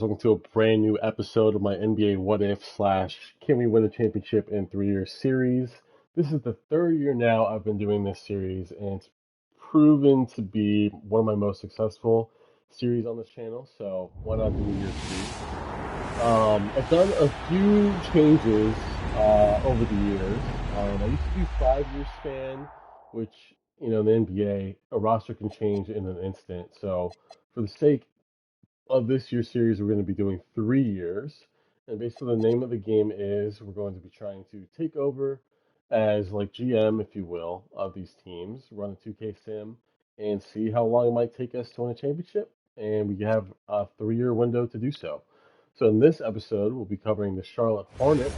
Welcome to a brand new episode of my NBA What If slash Can We Win a Championship in 3 Year series. This is the third year now I've been doing this series, and it's proven to be one of my most successful series on this channel. So why not do year three? I've done a few changes over the years. I used to do 5 year span, which in the NBA a roster can change in an instant. So for the sake of this year's series, we're going to be doing 3 years. And basically, the name of the game is we're going to be trying to take over as like GM, if you will, of these teams, run a 2K sim, and see how long it might take us to win a championship. And we have a 3 year window to do so. So in this episode, we'll be covering the Charlotte Hornets,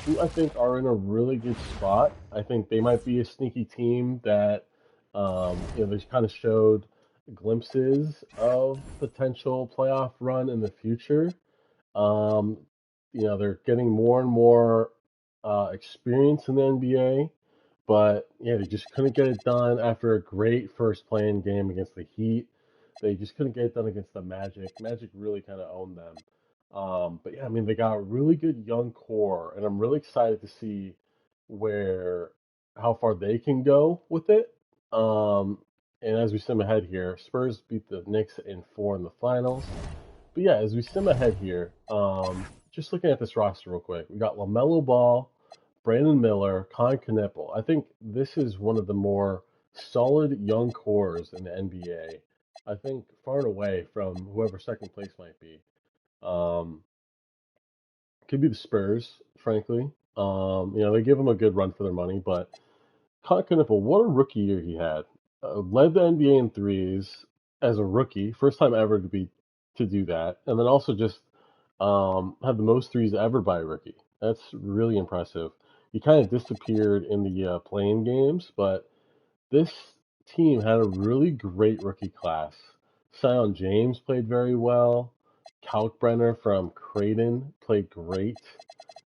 who I think are in a really good spot. I think they might be a sneaky team that, they kind of showed glimpses of potential playoff run in the future. Um, they're getting more and more experience in the NBA, but yeah, they just couldn't get it done after a great first playing game against the Heat. They just couldn't get it done against the Magic. Magic really kind of owned them. But yeah, I mean, they got a really good young core, and I'm really excited to see where how far they can go with it. Um, and as we sim ahead here, Spurs beat the Knicks in four in the finals. But yeah, as we sim ahead here, just looking at this roster real quick, we got LaMelo Ball, Brandon Miller, Con Knueppel. I think this is one of the more solid young cores in the NBA. I think far and away from whoever second place might be. Um, could be the Spurs, frankly. They give him a good run for their money, but Con Knueppel, what a rookie year he had. Led the NBA in threes as a rookie, first time ever to do that, and then also just had the most threes ever by a rookie. That's really impressive. He kind of disappeared in the playing games, but this team had a really great rookie class. Sion James played very well. Kalkbrenner from Creighton played great.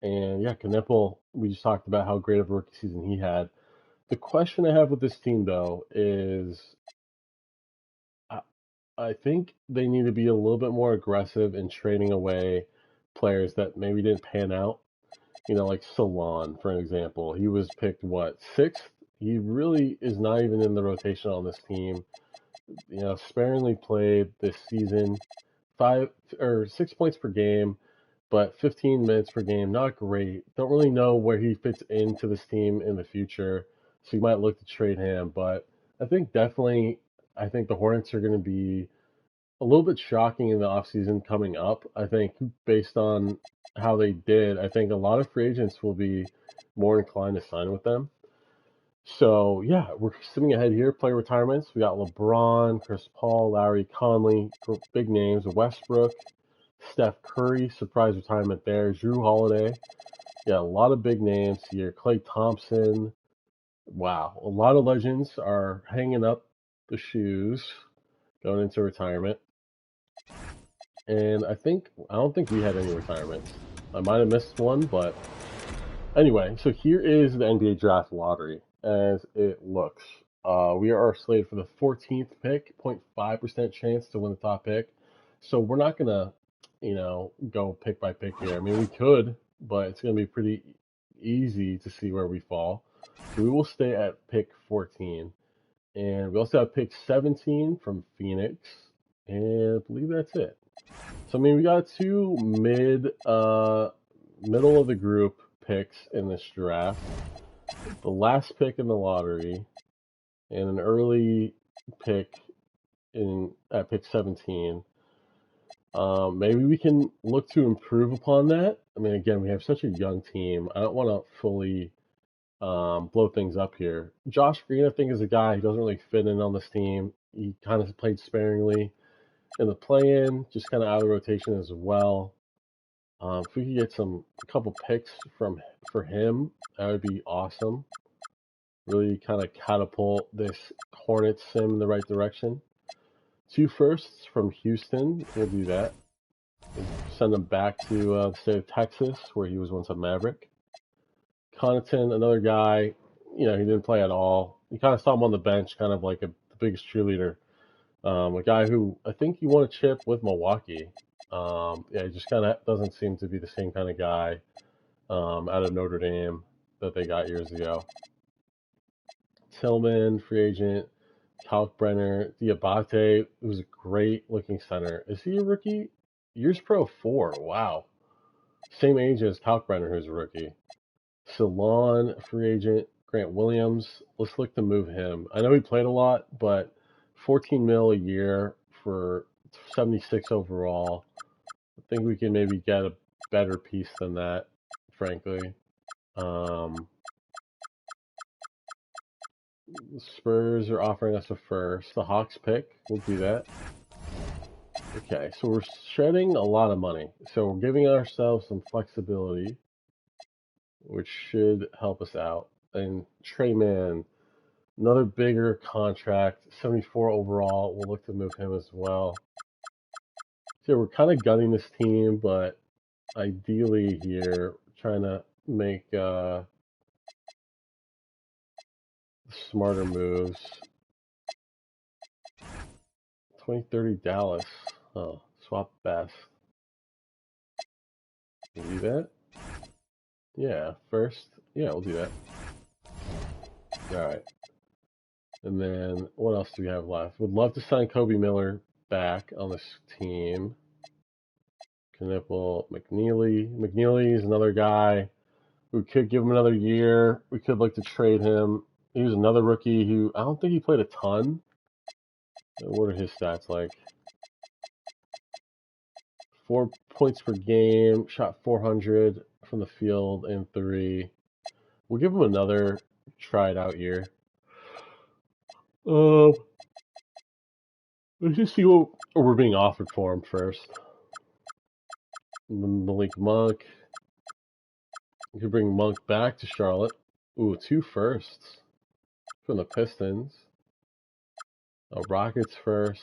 And yeah, Knueppel, we just talked about how great of a rookie season he had. The question I have with this team, though, is I, I think they need to be a little bit more aggressive in trading away players that maybe didn't pan out. Like Salon, for an example. He was picked, what, sixth? He really is not even in the rotation on this team. Sparingly played this season, 6 points per game, but 15 minutes per game, not great. Don't really know where he fits into this team in the future, so you might look to trade him. But I think definitely, I think the Hornets are going to be a little bit shocking in the offseason coming up. I think based on how they did, I think a lot of free agents will be more inclined to sign with them. So yeah, we're sitting ahead here. Player retirements. We got LeBron, Chris Paul, Lowry, Conley, big names. Westbrook, Steph Curry, surprise retirement there. Drew Holiday. Yeah, a lot of big names here. Klay Thompson. Wow, a lot of legends are hanging up the shoes going into retirement. And I don't think we had any retirements. I might have missed one, but anyway, so here is the NBA draft lottery as it looks. We are slated for the 14th pick, 0.5% chance to win the top pick. So we're not gonna, go pick by pick here. I mean, we could, but it's gonna be pretty easy to see where we fall. So we will stay at pick 14, and we also have pick 17 from Phoenix, and I believe that's it. So I mean, we got two middle of the group picks in this draft. The last pick in the lottery and an early pick in at pick 17. Maybe we can look to improve upon that. I mean, again, we have such a young team. I don't want to fully blow things up here. Josh Green, I think, is a guy who doesn't really fit in on this team. He kind of played sparingly in the play-in, just kind of out of the rotation as well. If we could get a couple picks for him, that would be awesome. Really kind of catapult this Hornets sim in the right direction. Two firsts from Houston, we'll do that. We'll send him back to the state of Texas, where he was once a Maverick. Connaughton, another guy, he didn't play at all. You kind of saw him on the bench, kind of like the biggest cheerleader. A guy who I think he won a chip with Milwaukee. Yeah, he just kind of doesn't seem to be the same kind of guy out of Notre Dame that they got years ago. Tillman, free agent. Kalkbrenner, Diabate, who's a great looking center. Is he a rookie? Years Pro 4. Wow. Same age as Kalkbrenner, who's a rookie. Salon, free agent. Grant Williams. Let's look to move him. I know he played a lot, but 14 mil a year for 76 overall. I think we can maybe get a better piece than that, frankly. The Spurs are offering us a first. The Hawks pick. We'll do that. Okay, so we're shedding a lot of money. So we're giving ourselves some flexibility, which should help us out. And Trey Mann, another bigger contract, 74 overall. We'll look to move him as well. So we're kind of gunning this team, but ideally here, trying to make smarter moves. 2030 Dallas. Oh, swap best. Can we do that? Yeah, first. Yeah, we'll do that. Alright. And then what else do we have left? Would love to sign Kobe Miller back on this team. Knipple, McNeely. McNeely is another guy who could give him another year. We could look to trade him. He was another rookie who I don't think he played a ton. What are his stats like? 4 points per game, shot 400 from the field and 3. We'll give him another try it out year. Let's just see what we're being offered for him first. Malik Monk. We could bring Monk back to Charlotte. Ooh, 2 firsts from the Pistons. Rockets first.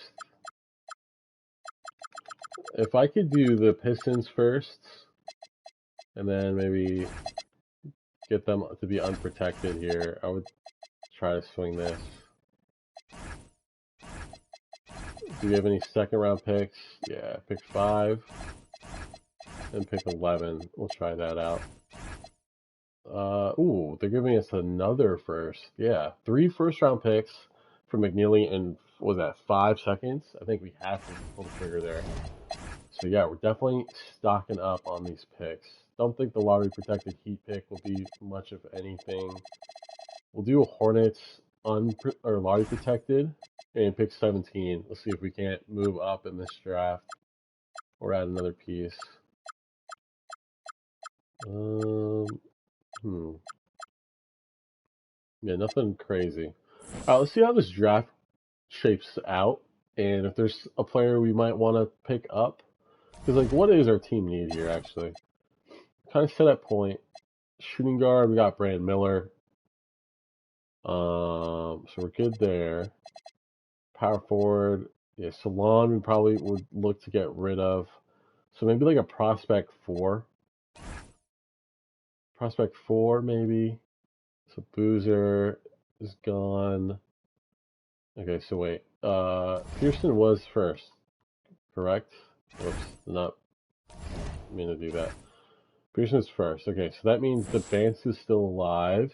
If I could do the Pistons firsts, and then maybe get them to be unprotected here, I would try to swing this. Do we have any second round picks? Yeah, pick 5 and pick 11. We'll try that out. Ooh, they're giving us another first. Yeah, 3 first round picks for McNeely in, what was that, 5 seconds? I think we have to pull the trigger there. So yeah, we're definitely stocking up on these picks. Don't think the lottery protected Heat pick will be much of anything. We'll do a Hornets or lottery protected and pick 17. Let's see if we can't move up in this draft or add another piece. Yeah, nothing crazy. Alright, let's see how this draft shapes out, and if there's a player we might want to pick up. Because, like, what is our team need here, actually? Kind of set at point. Shooting guard, we got Brand Miller. So we're good there. Power forward, yeah, Salon we probably would look to get rid of. So maybe like a prospect 4. Prospect 4, maybe. So Boozer is gone. Okay, so wait. Pearson was first, correct? Oops, not mean to do that. Pearson is first. Okay, so that means the Vance is still alive.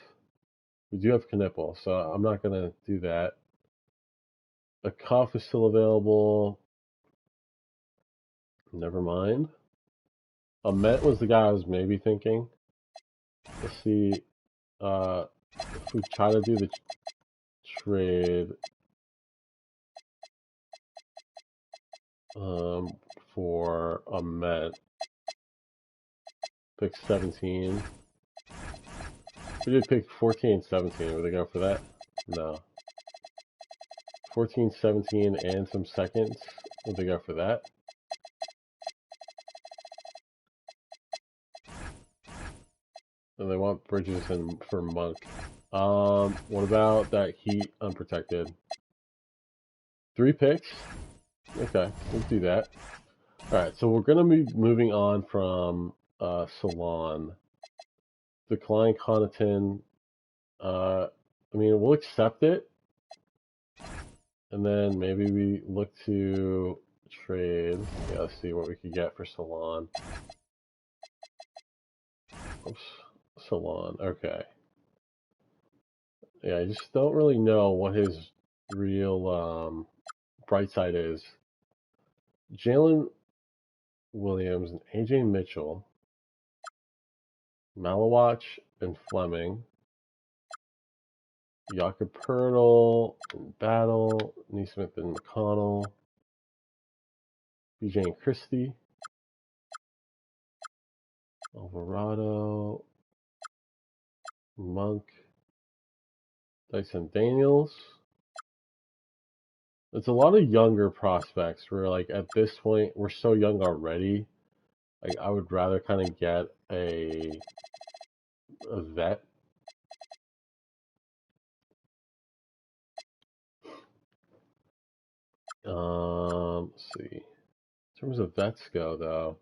We do have Knipple, so I'm not going to do that. The Cuff is still available. Never mind. Met was the guy I was maybe thinking. Let's see. If we try to do the trade for a Met, pick 17. We did pick 14 and 17. Would they go for that? No. 14, 17, and some seconds. Would they go for that? And they want Bridges and for Monk. What about that Heat unprotected? 3 picks? Okay, we'll do that. Alright, so we're gonna be moving on from Salon. Decline Connaughton. I mean, we'll accept it. And then maybe we look to trade. Yeah, let's see what we could get for Salon. Oops, Salon. Okay. Yeah, I just don't really know what his real bright side is. Jalen Williams and AJ Mitchell, Malawach and Fleming, Jakob Pertl and Battle, Neesmith and McConnell, BJ and Christie, Alvarado, Monk, Dyson Daniels. It's a lot of younger prospects. We're like at this point, we're so young already. Like I would rather kind of get a vet. Let's see. In terms of vets go though,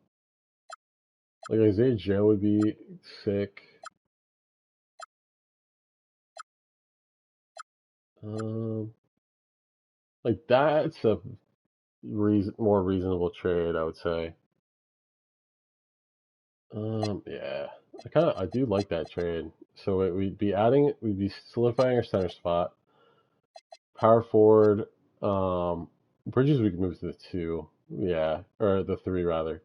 like Isaiah Joe would be sick. Like that's a more reasonable trade, I would say. Yeah, I do like that trade. So we'd be solidifying our center spot. Power forward, Bridges we can move to the 2, yeah, or the 3 rather.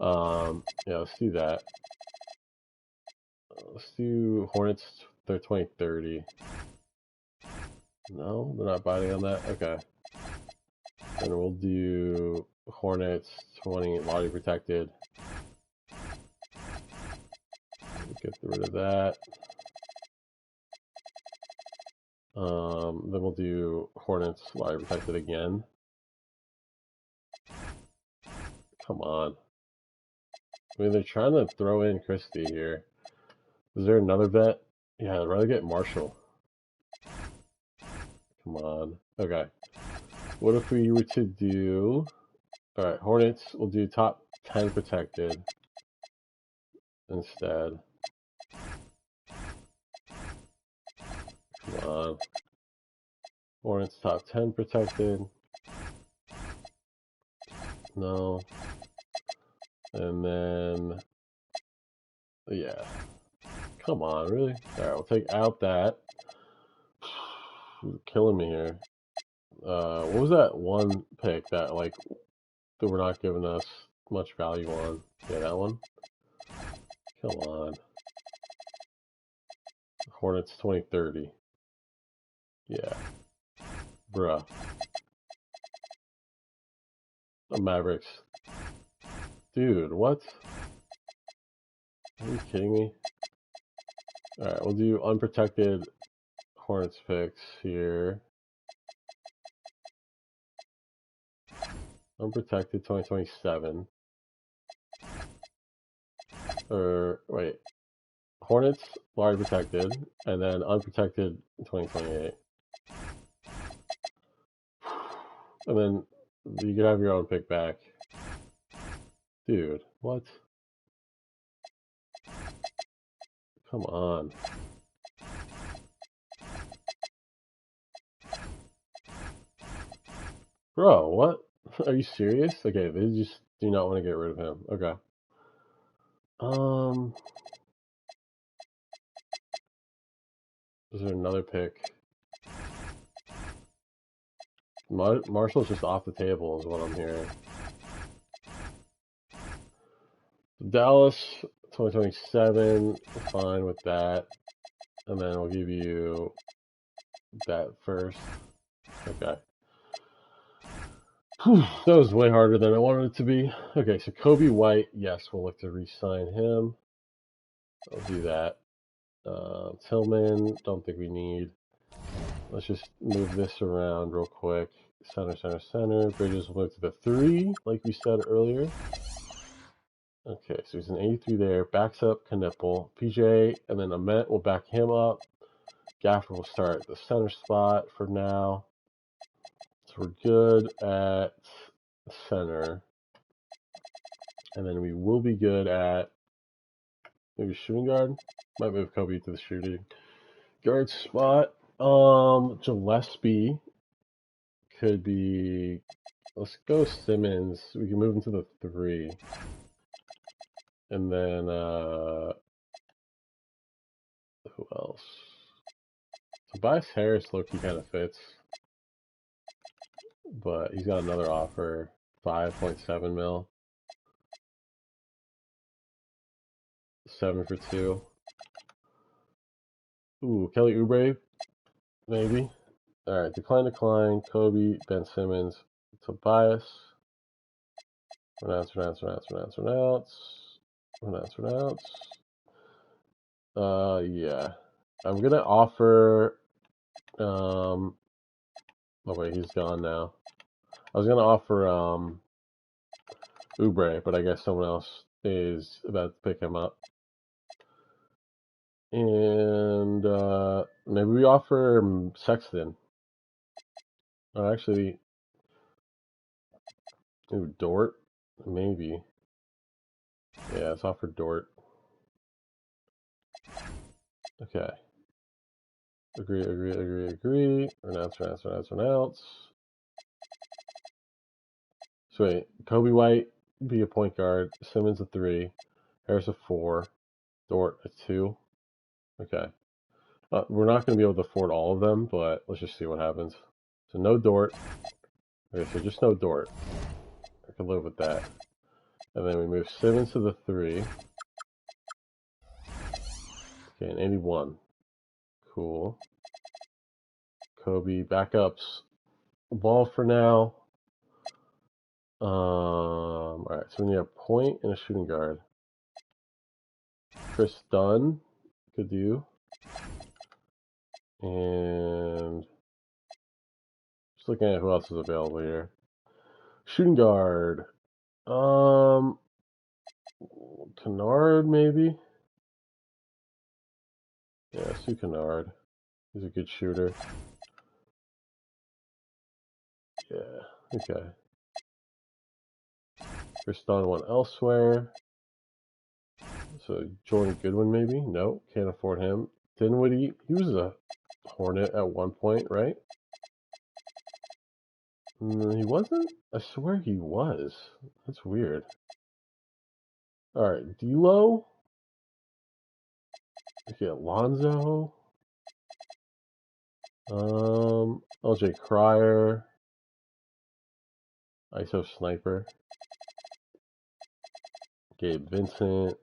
Yeah, let's do that. Let's do Hornets. They're 2030. No, they're not biting on that. Okay, and we'll do Hornets 20 lottery protected. Get rid of that. Then we'll do Hornets lottery protected again. Come on. I mean, they're trying to throw in Christie here. Is there another vet? Yeah, I'd rather get Marshall. Come on. Okay. What if we were to do... Alright, Hornets, we'll do top 10 protected instead. Come on. Hornets top 10 protected. No. And then... Yeah. Come on, really? Alright, we'll take out that. You're killing me here. What was that one pick that, like, that we're not giving us much value on? Yeah, that one? Come on. Hornets 2030. Yeah. Bruh. The Mavericks. Dude, what? Are you kidding me? Alright, we'll do unprotected Hornets picks here. Unprotected 2027. Or, wait. Hornets, large protected, and then unprotected 2028. And then you can have your own pick back. Dude, what? Come on. Bro, what? Are you serious? Okay, they just do not want to get rid of him. Okay. Is there another pick? Marshall's just off the table is what I'm hearing. Dallas, 2027, fine with that. And then we'll give you that first. Okay. Whew, that was way harder than I wanted it to be. Okay, so Kobe White, yes, we'll look to re-sign him. I'll do that. Tillman, don't think we need. Let's just move this around real quick. Center, center, center. Bridges will move to the 3, like we said earlier. Okay, so he's an 83 there. Backs up Knipple. PJ, and then Amet will back him up. Gaffer will start at the center spot for now. So we're good at center. And then we will be good at maybe shooting guard. Might move Kobe to the shooting guard spot. Gillespie could be Let's go Simmons. We can move into the 3. And then, who else? Tobias Harris low-key kind of fits. But he's got another offer, 5.7 mil. 7 for 2. Ooh, Kelly Oubre, maybe. Alright, decline. Kobe, Ben Simmons, Tobias. Renounce. Yeah. I'm gonna offer, oh wait, he's gone now. I was gonna offer, Oubre, but I guess someone else is about to pick him up. And, maybe we offer Sexton. Oh, actually, ooh, Dort, maybe. Yeah, let's offer Dort. Okay. Agree. Renounce. So wait, Kobe White be a point guard, Simmons a 3, Harris a 4, Dort a 2. Okay. We're not going to be able to afford all of them, but let's just see what happens. So no Dort. Okay, so just no Dort. I can live with that. And then we move Simmons to the 3. Okay, and 81. Cool. Kobe backups. Ball for now. Alright, so we need a point and a shooting guard. Chris Dunn could do. And just looking at who else is available here. Shooting guard. Kennard maybe? Yeah, let's do Kennard. He's a good shooter. Yeah, okay. Chris Dunn went elsewhere. So Jordan Goodwin maybe? No, can't afford him. Dinwiddie, he was a Hornet at one point, right? He wasn't? I swear he was. That's weird. Alright, D'Lo. Okay, Alonzo. LJ Cryer. ISO Sniper. Gabe Vincent.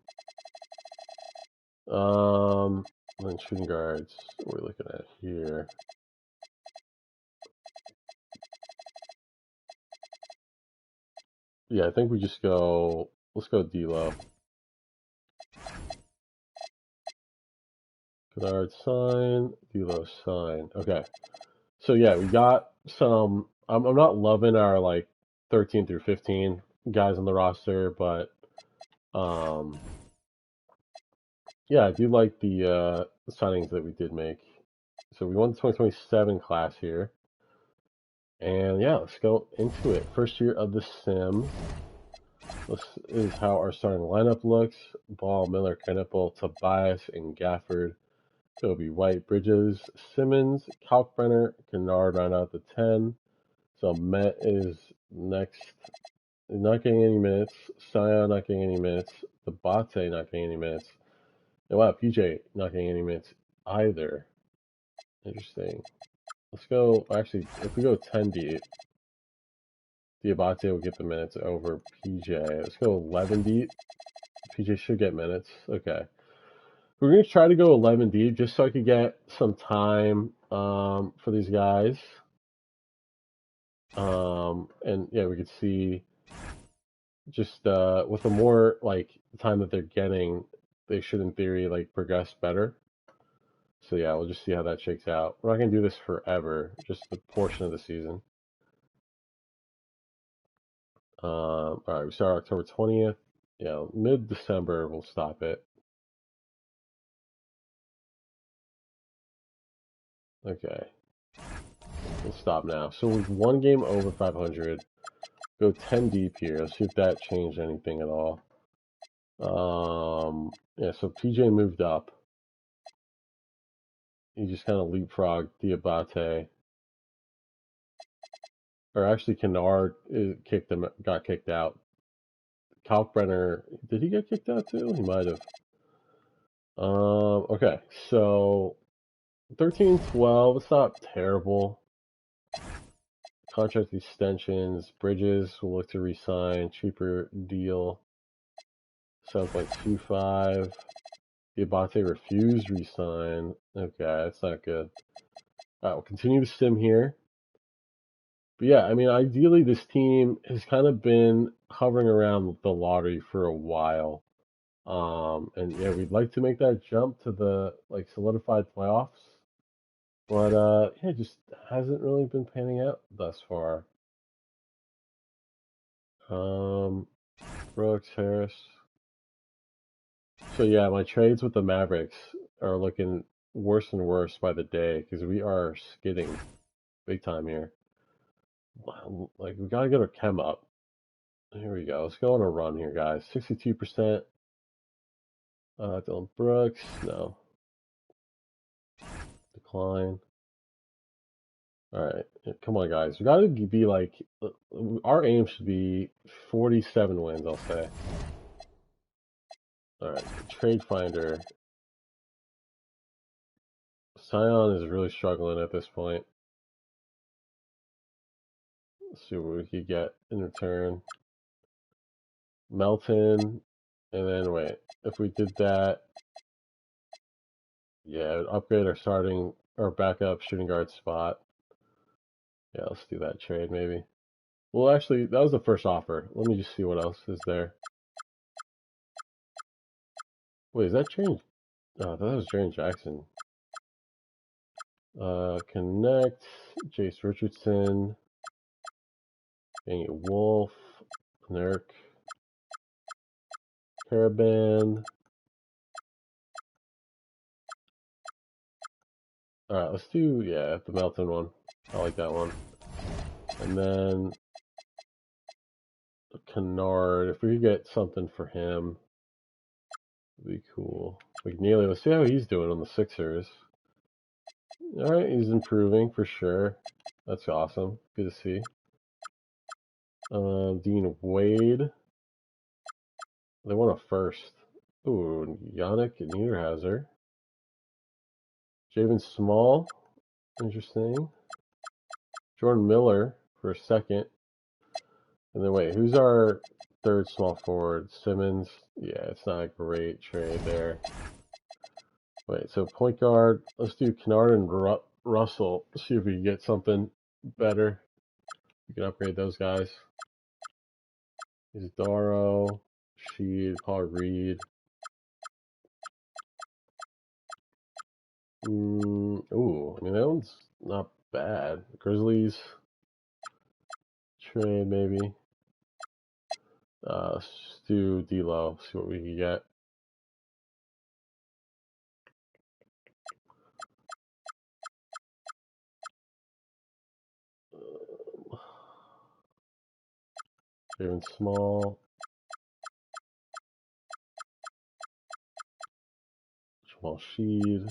Then shooting guards. What are we looking at here? Yeah, I think we just go. Let's go D'Lo. Kennard sign. D'Lo sign. Okay. So yeah, we got some. I'm not loving our like 13 through 15 guys on the roster, but yeah, I do like the signings that we did make. So we won the 2027 class here. And yeah, let's go into it. First year of the sim. This is how our starting lineup looks. Ball, Miller, Knipple, Tobias, and Gafford. Kobe, White, Bridges, Simmons, Kalkbrenner, Kennard round out the 10. So Met is next. Not getting any minutes. Sion not getting any minutes. Dabate not getting any minutes. And wow, PJ not getting any minutes either. Interesting. Let's go. Actually, if we go 10 deep, Diabate will get the minutes over PJ. Let's go 11 deep. PJ should get minutes. Okay. We're going to try to go 11 deep just so I could get some time for these guys. And yeah, we could see just with the more like time that they're getting, they should in theory like progress better. So yeah, we'll just see how that shakes out. We're not going to do this forever, just the portion of the season. All right, we start October 20th. Yeah, mid-December we'll stop it. Okay, we'll stop now. So we've one game over 500. Go 10 deep here. Let's see if that changed anything at all. Yeah, so PJ moved up. He just kind of leapfrogged Diabate. Or actually, Kennard got kicked out. Kalkbrenner, did he get kicked out too? He might have. Okay, so 13-12, it's not terrible. Contract extensions, Bridges will look to resign, cheaper deal, 7.25. Diabate refused resign. Okay, that's not good. Alright, we'll continue to sim here. But yeah, I mean, ideally, this team has kind of been hovering around the lottery for a while. And yeah, we'd like to make that jump to the like solidified playoffs. But yeah, it just hasn't really been panning out thus far. Um, Brooks, Harris. So yeah, my trades with the Mavericks are looking worse and worse by the day because we are skidding big time here. Like we gotta get our chem up. Here we go. Let's go on a run here, guys. 62%. Dylan Brooks, no. Decline. All right, come on, guys. We gotta be like, our aim should be 47 wins, I'll say. All right, Trade Finder. Scion is really struggling at this point. Let's see what we could get in return. Melton, and then wait, if we did that, yeah, it would upgrade our backup shooting guard spot. Yeah, let's do that trade maybe. Well, actually, that was the first offer. Let me just see what else is there. Wait, is that Jaren? Oh, that was Jaren Jackson. Connect, Jace Richardson, Dang it, Wolf, Nurk, Caravan. Alright, let's do, yeah, the Melton one. I like that one. And then Kennard, if we could get something for him, it'd be cool. McNeely, let's see how he's doing on the Sixers. Alright, he's improving for sure. That's awesome. Good to see. Dean Wade. They want a first. Ooh, Yannick Niederhauser. Javen Small. Interesting. Jordan Miller for a second. And then wait, who's our third small forward? Simmons. Yeah, it's not a great trade there. Wait, so point guard. Let's do Kennard and Russell. See if we can get something better. We can upgrade those guys. Isidoro, Sheed, Paul Reed. Ooh, I mean, that one's not bad. Grizzlies trade, maybe. Let's do D-Lo, see what we can get. Javen Small. Jamal Sheed.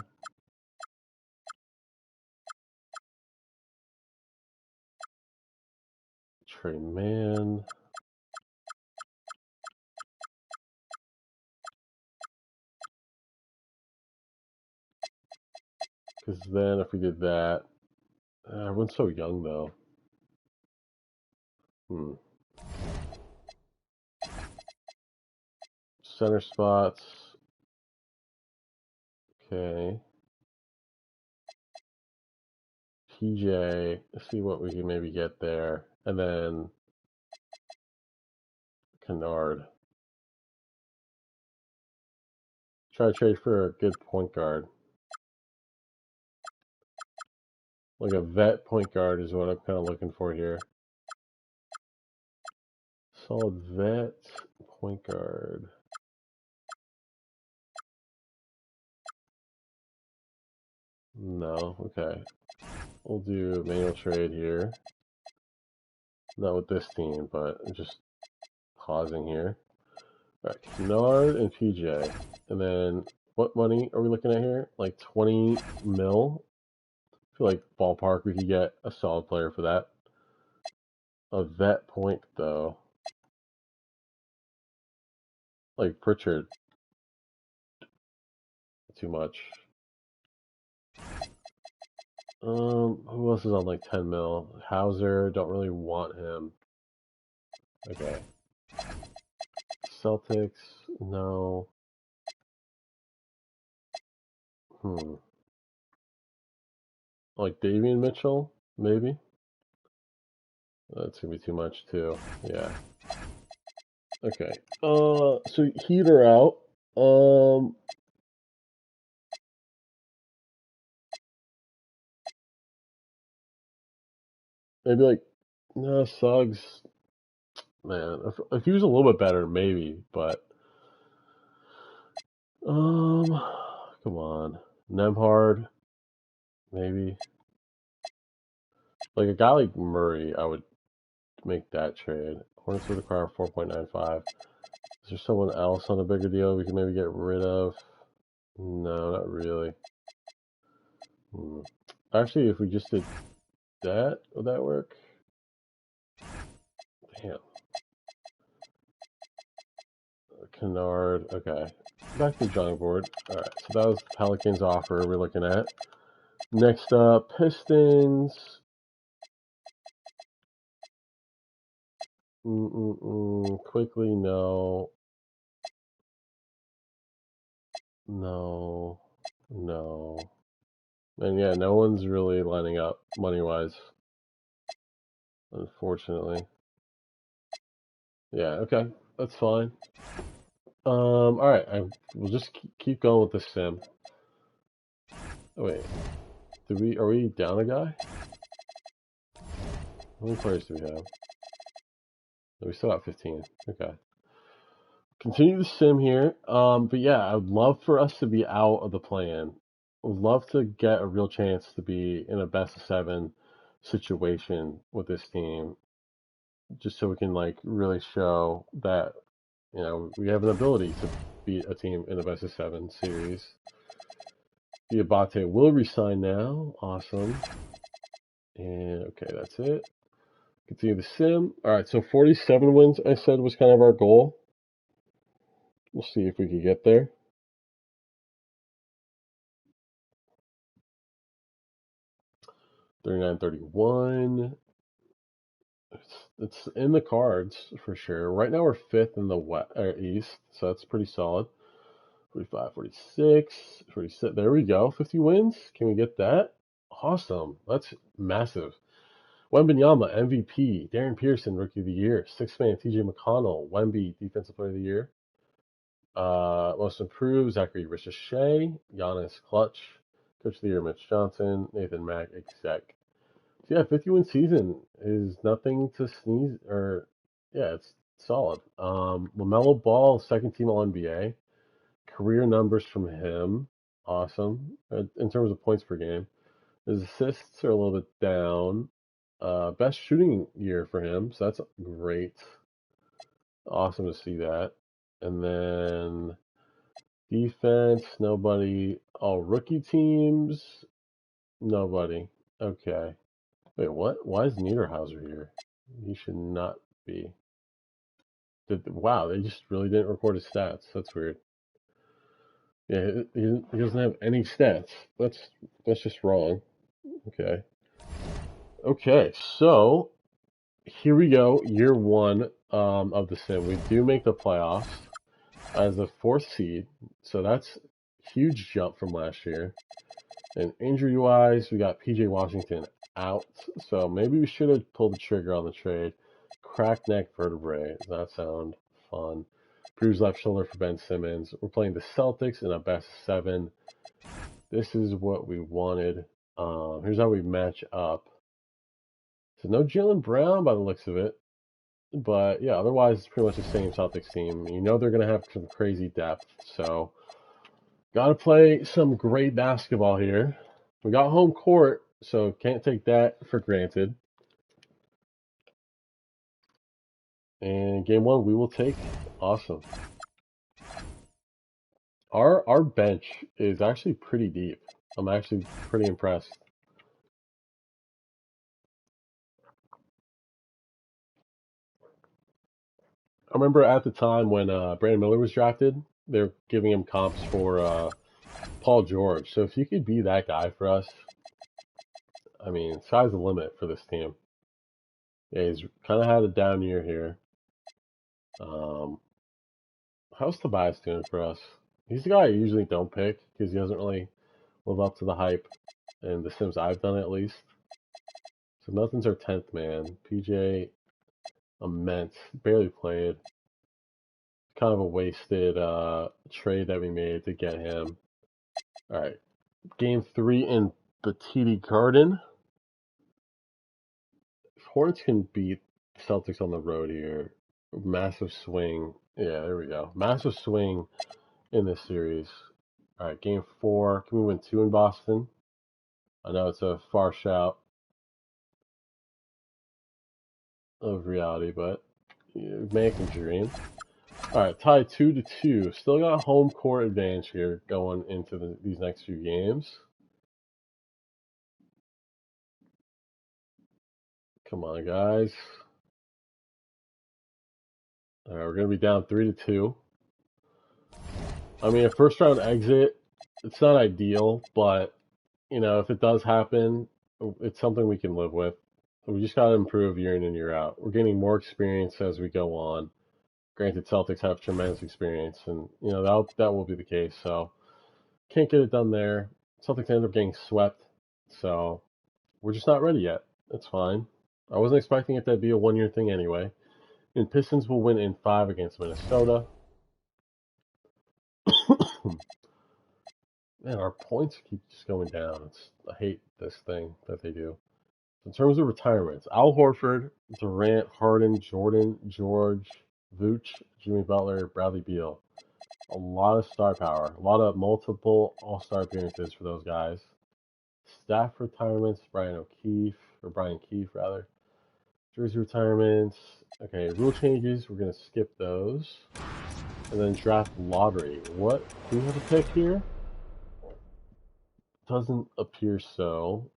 Trey Mann. Because then if we did that, everyone's so young though. Center spots. Okay. TJ. Let's see what we can maybe get there. And then Kennard. Try to trade for a good point guard. Like a vet point guard is what I'm kind of looking for here. Solid vet point guard. No, okay. We'll do manual trade here. Not with this team, but just pausing here. Alright, Kennard and PJ. And then what money are we looking at here? Like 20 mil? I feel like ballpark we could get a solid player for that. a vet point though. Like Pritchard, too much. Who else is on like 10 mil? Hauser, don't really want him. Okay. Celtics, no. Hmm. Like Davian Mitchell, maybe? That's gonna be too much too. Yeah. Okay. So Heater out. Maybe like, no, Suggs. Man, if he was a little bit better, maybe. But um, come on, Nemhard, maybe. Like a guy like Murray, I would make that trade. Hornets would require 4.95. Is there someone else on a bigger deal we can maybe get rid of? No, not really. Actually, if we just did that, would that work? Damn. Kennard, okay. Back to the drawing board. Alright, so that was the Pelicans offer we're looking at. Next up, Pistons. Quickly, no. No. No. And yeah, no one's really lining up money-wise, unfortunately. Yeah, okay. That's fine. Alright, we'll just keep going with the sim. Oh, wait. Are we down a guy? How many players do we have? No, we still got 15. Okay. Continue the sim here. But yeah, I would love for us to be out of the play-in. Would love to get a real chance to be in a best of 7 situation with this team, just so we can like really show that we have an ability to beat a team in a best of 7 series. Diabate will resign now. Awesome. And okay, that's it. Continue the sim. All right, so 47 wins, I said, was kind of our goal. We'll see if we can get there. 39-31. It's in the cards for sure. Right now we're 5th in the East, so that's pretty solid. 45, 46, 46. There we go. 50 wins. Can we get that? Awesome. That's massive. Wembanyama, MVP. Darren Pearson, Rookie of the Year. Sixth man, TJ McConnell. Wemby, Defensive Player of the Year. Most Improved, Zachary Ricochet. Giannis, Clutch. Coach of the Year, Mitch Johnson. Nathan Mack, Exec. So yeah, 50-win season is nothing to sneeze, or yeah, it's solid. LaMelo Ball, second team All NBA. Career numbers from him, awesome. In terms of points per game, his assists are a little bit down. Best shooting year for him, so that's great. Awesome to see that. And then defense, nobody. All rookie teams, nobody. Okay. Wait, what? Why is Niederhauser here? He should not be. Wow, they just really didn't record his stats. That's weird. Yeah, he doesn't have any stats. That's just wrong. Okay. Okay, so here we go. Year 1 of the sim. We do make the playoffs as the 4th seed, so that's a huge jump from last year. And injury-wise, we got PJ Washington out, so maybe we should have pulled the trigger on the trade. Cracked neck vertebrae. Does that sound fun? Bruised left shoulder for Ben Simmons. We're playing the Celtics in a best 7. This is what we wanted. Here's how we match up. So no Jaylen Brown by the looks of it. But yeah, otherwise it's pretty much the same Celtics team. You know they're going to have some crazy depth. So got to play some great basketball here. We got home court, so can't take that for granted. And game 1 we will take. Awesome. Our bench is actually pretty deep. I'm actually pretty impressed. I remember at the time when Brandon Miller was drafted, they're giving him comps for Paul George. So if you could be that guy for us, I mean, sky's the limit for this team. Yeah, he's kind of had a down year here. Um, how's Tobias doing for us? He's the guy I usually don't pick because he doesn't really live up to the hype, and the Sims I've done at least. So nothing's our 10th man. PJ, immense, barely played. Kind of a wasted trade that we made to get him. All right, game 3 in Batiti Garden. Hornets can beat Celtics on the road here. Massive swing. Yeah, there we go. Massive swing in this series. All right, game 4. Can we win 2 in Boston? I know it's a far shout of reality, but man can dream. All right, tied 2-2. Still got home court advantage here going into these next few games. Come on, guys. All right, we're gonna be down 3-2. I mean, a first round exit, it's not ideal, but if it does happen, it's something we can live with. We just gotta improve year in and year out. We're getting more experience as we go on. Granted, Celtics have tremendous experience, and that will be the case. So can't get it done there. Celtics end up getting swept, so we're just not ready yet. It's fine. I wasn't expecting it to be a 1 year thing anyway. And Pistons will win in 5 against Minnesota. Man, our points keep just going down. I hate this thing that they do. In terms of retirements, Al Horford, Durant, Harden, Jordan, George, Vooch, Jimmy Butler, Bradley Beal. A lot of star power. A lot of multiple All-Star appearances for those guys. Staff retirements, Brian Keefe rather. Jersey retirements. Okay, rule changes, we're going to skip those. And then draft lottery. What? Do we have a pick here? Doesn't appear so.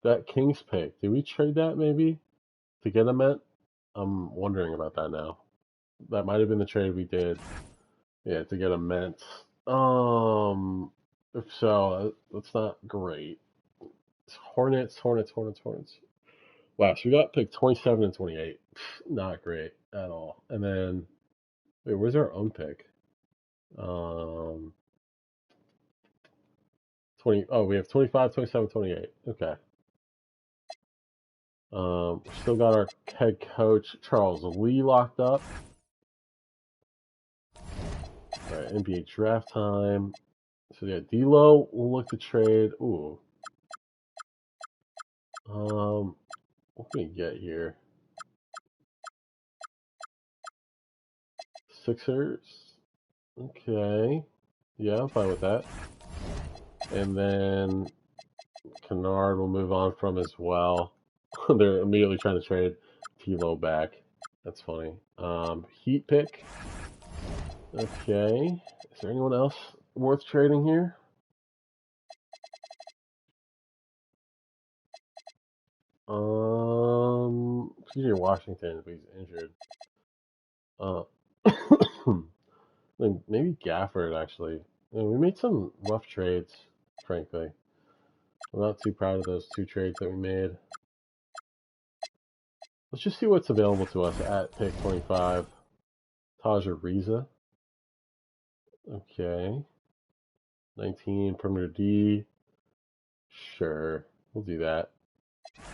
That Kings pick. Did we trade that maybe to get a Met? I'm wondering about that now. That might have been the trade we did. Yeah, to get a Met. If so, that's not great. It's Hornets. Wow, so we got picked 27 and 28. Not great at all. And then, wait, where's our own pick? 20. Oh, we have 25, 27, 28. Okay. We still got our head coach Charles Lee locked up. All right, NBA draft time. So yeah, D'Lo will look to trade. Ooh. What can we get here? Sixers. Okay. Yeah, I'm fine with that. And then Kennard will move on from as well. They're immediately trying to trade D'Lo back. That's funny. Heat pick. Okay. Is there anyone else worth trading here? PJ Washington, but he's injured. Maybe Gafford actually. We made some rough trades, frankly. I'm not too proud of those 2 trades that we made. Let's just see what's available to us at pick 25. Taj Ariza. Okay. 19, perimeter D. Sure, we'll do that.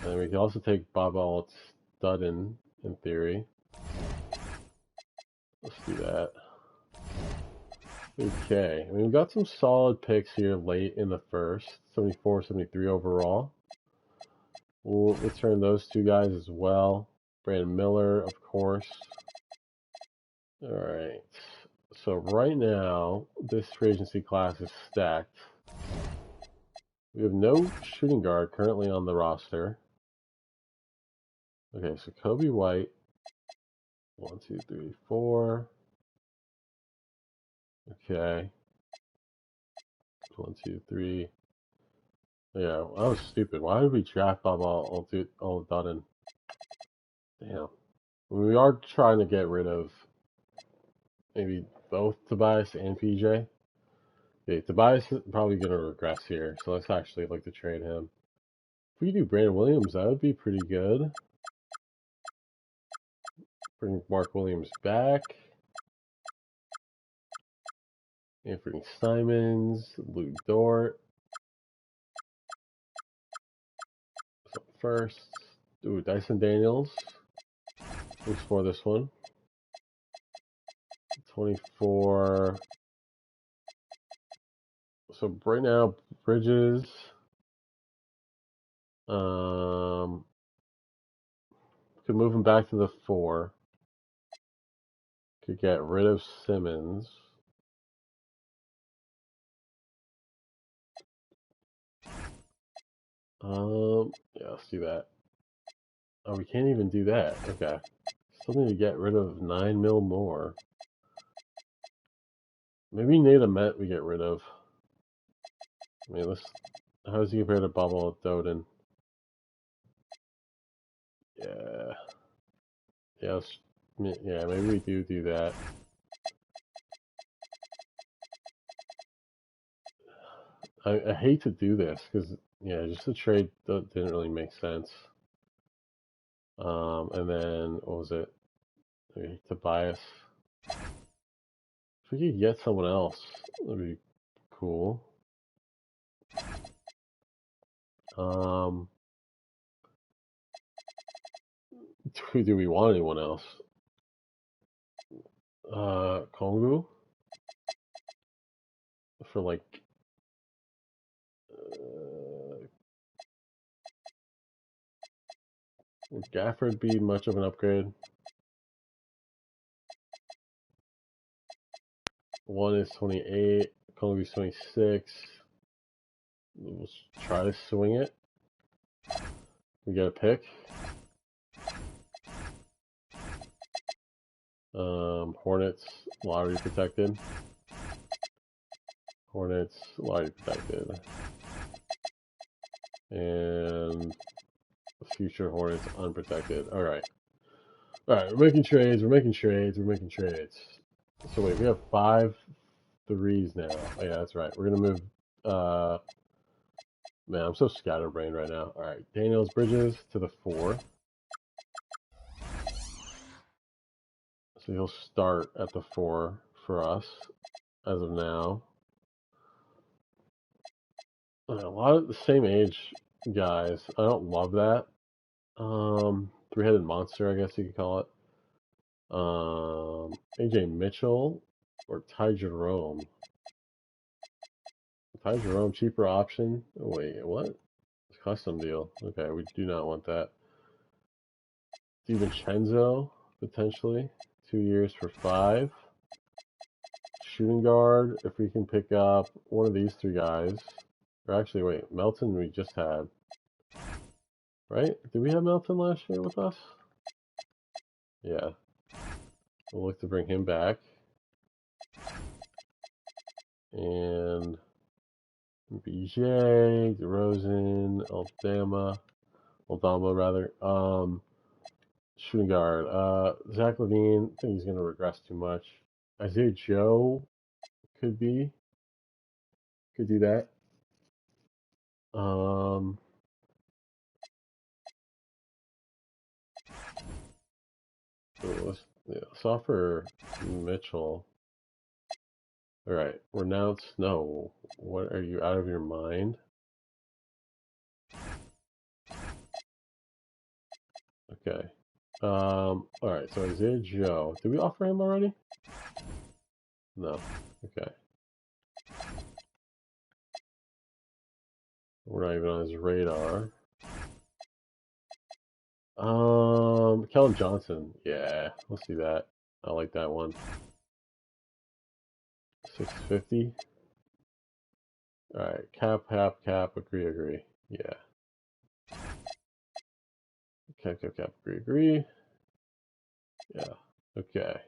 And we can also take Bob Studden, in theory. Let's do that. Okay, I mean, we've got some solid picks here late in the first. 74, 73 overall. We'll return those 2 guys as well. Brandon Miller, of course. All right. So right now, this free agency class is stacked. We have no shooting guard currently on the roster. Okay, so Kobe White. 1, 2, 3, 4. Okay. 1, 2, 3. Yeah, that was stupid. Why did we draft Bob All Dutton? Damn. We are trying to get rid of maybe both Tobias and PJ. Okay, Tobias is probably going to regress here, so let's actually look to trade him. If we do Brandon Williams, that would be pretty good. Bring Mark Williams back. Anthony Simons, Luke Dort. So first, ooh, Dyson Daniels. Who's for this one? 24. So right now, Bridges. Could move him back to the 4. Could get rid of Simmons. Yeah, let's do that. Oh, we can't even do that. Okay. Still need to get rid of 9 mil more. Maybe Nate Met we get rid of. I mean, how does he compare to Bubble Doden? Yeah. Yeah, yeah, maybe we do that. I hate to do this because, yeah, just the trade didn't really make sense. And then, what was it? Maybe Tobias. If we could get someone else, that'd be cool. Do we want anyone else? Kongu? For like, would Gafford be much of an upgrade? One is 28, Kongu's 26. Let's try to swing it. We get a pick. Hornets, lottery protected. Hornets, lottery protected. And future Hornets unprotected. Alright. Alright, we're making trades, we're making trades. So wait, we have 5 threes now. Oh yeah, that's right. We're gonna move man, I'm so scatterbrained right now. Alright, Daniels Bridges to the 4. So he'll start at the 4 for us as of now. A lot of the same age guys. I don't love that. Three-headed monster, I guess you could call it. AJ Mitchell or Ty Jerome. Ty Jerome, cheaper option. Oh, wait, what? Custom deal. Okay, we do not want that. DiVincenzo, potentially. 2 years for 5. Shooting guard, if we can pick up one of these 3 guys. Or actually, wait, Melton we just had. Right? Did we have Melton last year with us? Yeah. We'll look to bring him back. And BJ, DeRozan, Aldama rather. Shooting guard. Zach Levine, I think he's gonna regress too much. Isaiah Joe could do that. Let's offer Mitchell. Alright, renounce, no. What, are you out of your mind? Okay. Alright, so Isaiah Joe. Did we offer him already? No. Okay. We're not even on his radar. Kellen Johnson. Yeah, let's do that. I like that one. 650. Alright, cap, agree. Yeah. Cap, agree. Yeah. Okay.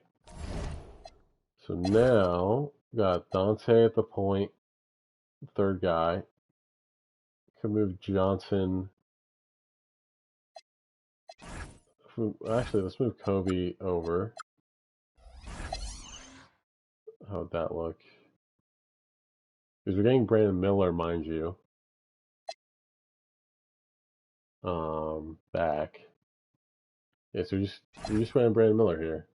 So now, got Dante at the point, third guy. Could move Johnson. let's move Kobe over. How would that look? Because we're getting Brandon Miller, mind you. Back. Yeah, so we just ran Brandon Miller here.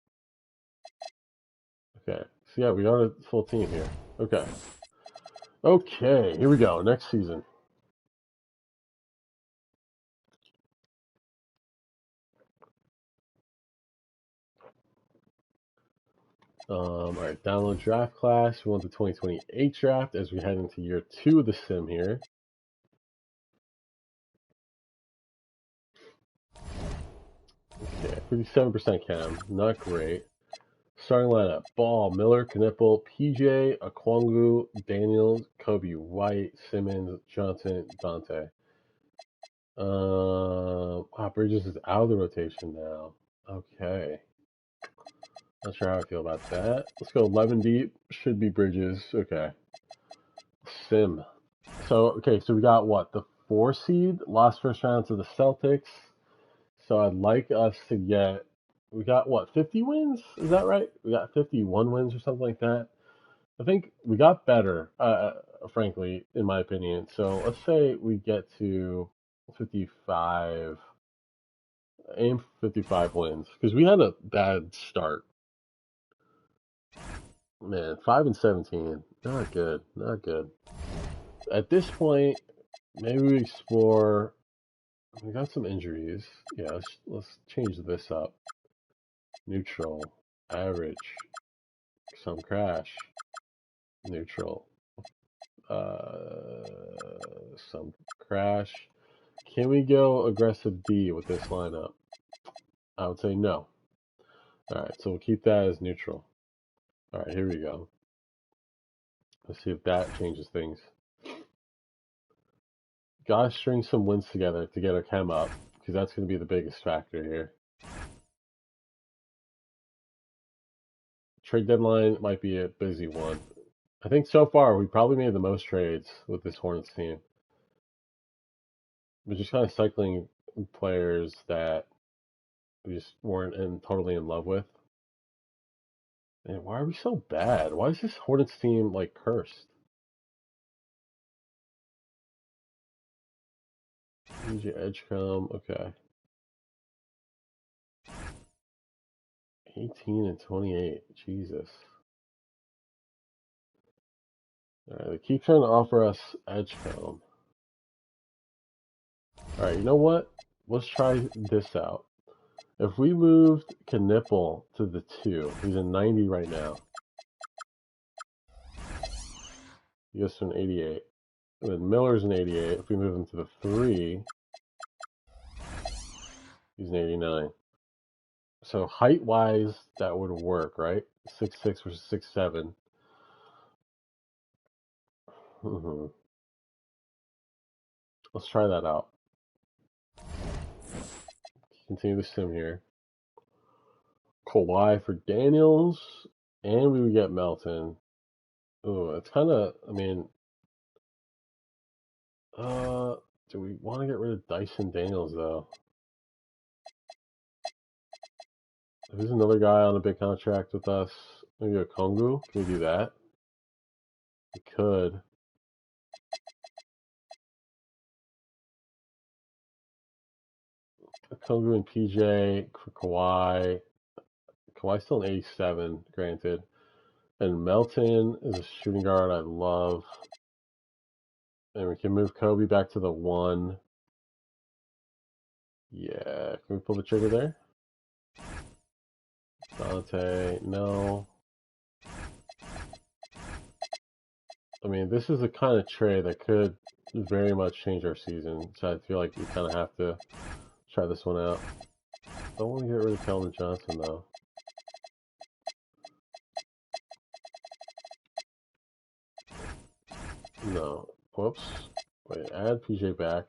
Okay. So yeah, we got a full team here. Okay. Okay, here we go. Next season. All right, download draft class. We want the 2028 draft as we head into year 2 of the sim here. Okay, 57% cam. Not great. Starting lineup: Ball, Miller, Knipple, PJ, Okongwu, Daniels, Kobe White, Simmons, Johnson, Dante. Bridges is out of the rotation now. Okay. Not sure how I feel about that. Let's go 11 deep. Should be Bridges. Okay. Sim. So we got what? The 4 seed lost first round to the Celtics. So I'd like us to get. We got what? 50 wins? Is that right? We got 51 wins or something like that. I think we got better, frankly, in my opinion. So let's say we get to 55. Aim for 55 wins because we had a bad start. Man, 5-17, not good, not good. At this point, maybe we explore. We got some injuries. Yeah, let's change this up. Neutral, average, some crash, neutral, some crash. Can we go aggressive D with this lineup? I would say no. All right, so we'll keep that as neutral. All right, here we go. Let's see if that changes things. Gotta string some wins together to get our chem up, because that's going to be the biggest factor here. Trade deadline might be a busy one. I think so far we probably made the most trades with this Hornets team. We're just kind of cycling players that we just weren't totally in love with. And why are we so bad? Why is this Hornets team like cursed? Use your edge come, okay. 18 and 28, Jesus. Alright, they keep trying to offer us edge come. Alright, you know what? Let's try this out. If we moved Knipple to the 2, he's a 90 right now. He goes to an 88. And then Miller's an 88. If we move him to the 3, he's an 89. So height-wise, that would work, right? 6'6" versus 6'7". Let's try that out. Continue the sim here. Kawhi for Daniels, and we would get Melton. Ooh, it's kind of, I mean, do we want to get rid of Dyson Daniels, though? If there's another guy on a big contract with us, maybe a Kongu, can we do that? We could. A Kongu and PJ for Kawhi. Kawhi's still an 87, granted. And Melton is a shooting guard I love. And we can move Kobe back to the 1. Yeah, can we pull the trigger there? Dante, no. I mean, this is the kind of trade that could very much change our season. So I feel like we kind of have to try this one out. Don't want to get rid of Keldon Johnson, though. No. Whoops. Wait, add PJ back.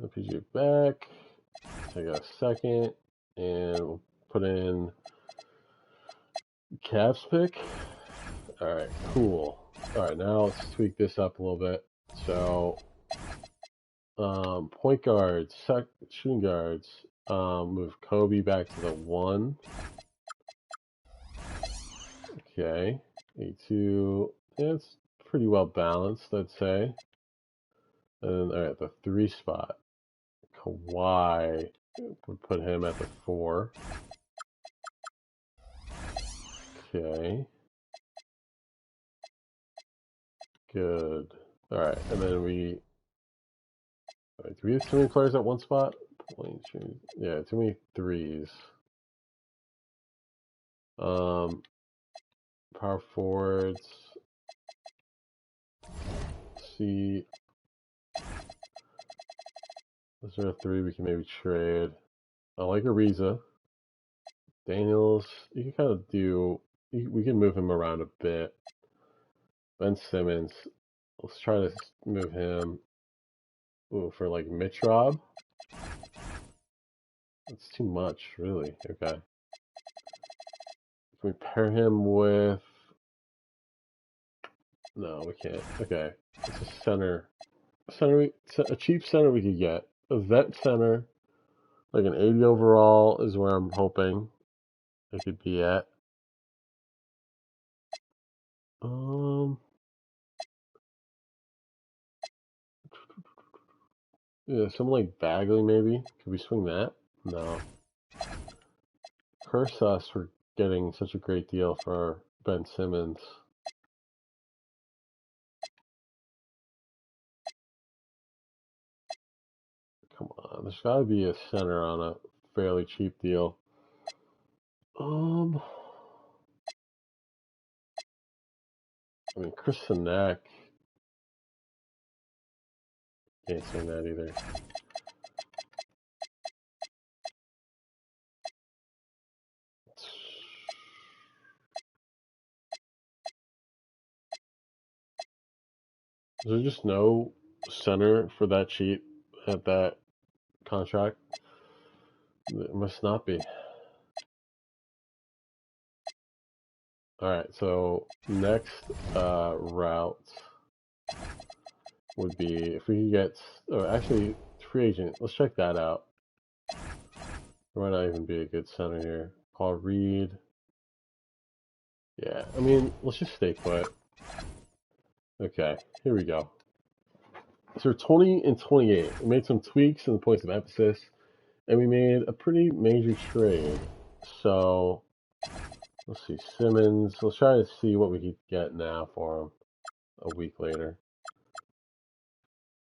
Add PJ back. Take a second. And we'll put in Cavs pick. Alright, cool. Alright, now let's tweak this up a little bit. So, Point guards, shooting guards. Move Kobe back to the 1. Okay. A2. Yeah, it's pretty well balanced, I'd say. And then, alright, the 3 spot. Kawhi would put him at the 4. Okay. Good. Alright, and then we... Wait, do we have too many players at one spot? Yeah, too many 3s. Power forwards. See... Is there a 3 we can maybe trade? I like Ariza. Daniels, you can kind of do... We can move him around a bit. Ben Simmons. Let's try to move him. Ooh, for like Mitch Rob. That's too much, really. Okay. Can we pair him with... No, we can't. Okay. It's a center. A cheap center we could get. A vet center. Like an 80 overall is where I'm hoping it could be at. Yeah, something like Bagley maybe. Could we swing that? No. Curse us for getting such a great deal for Ben Simmons. Come on, there's got to be a center on a fairly cheap deal. I mean, Chris Sinek. Can't swing that either. Is there just no center for that cheap at that contract? It must not be. Alright, so next route would be if we could get... Oh, actually, free agent. Let's check that out. There might not even be a good center here. Paul Reed. Yeah, I mean, let's just stay put. Okay, here we go. So we're 20 and 28. We made some tweaks in the points of emphasis, and we made a pretty major trade. So, let's see, Simmons. Let's try to see what we could get now for him a week later.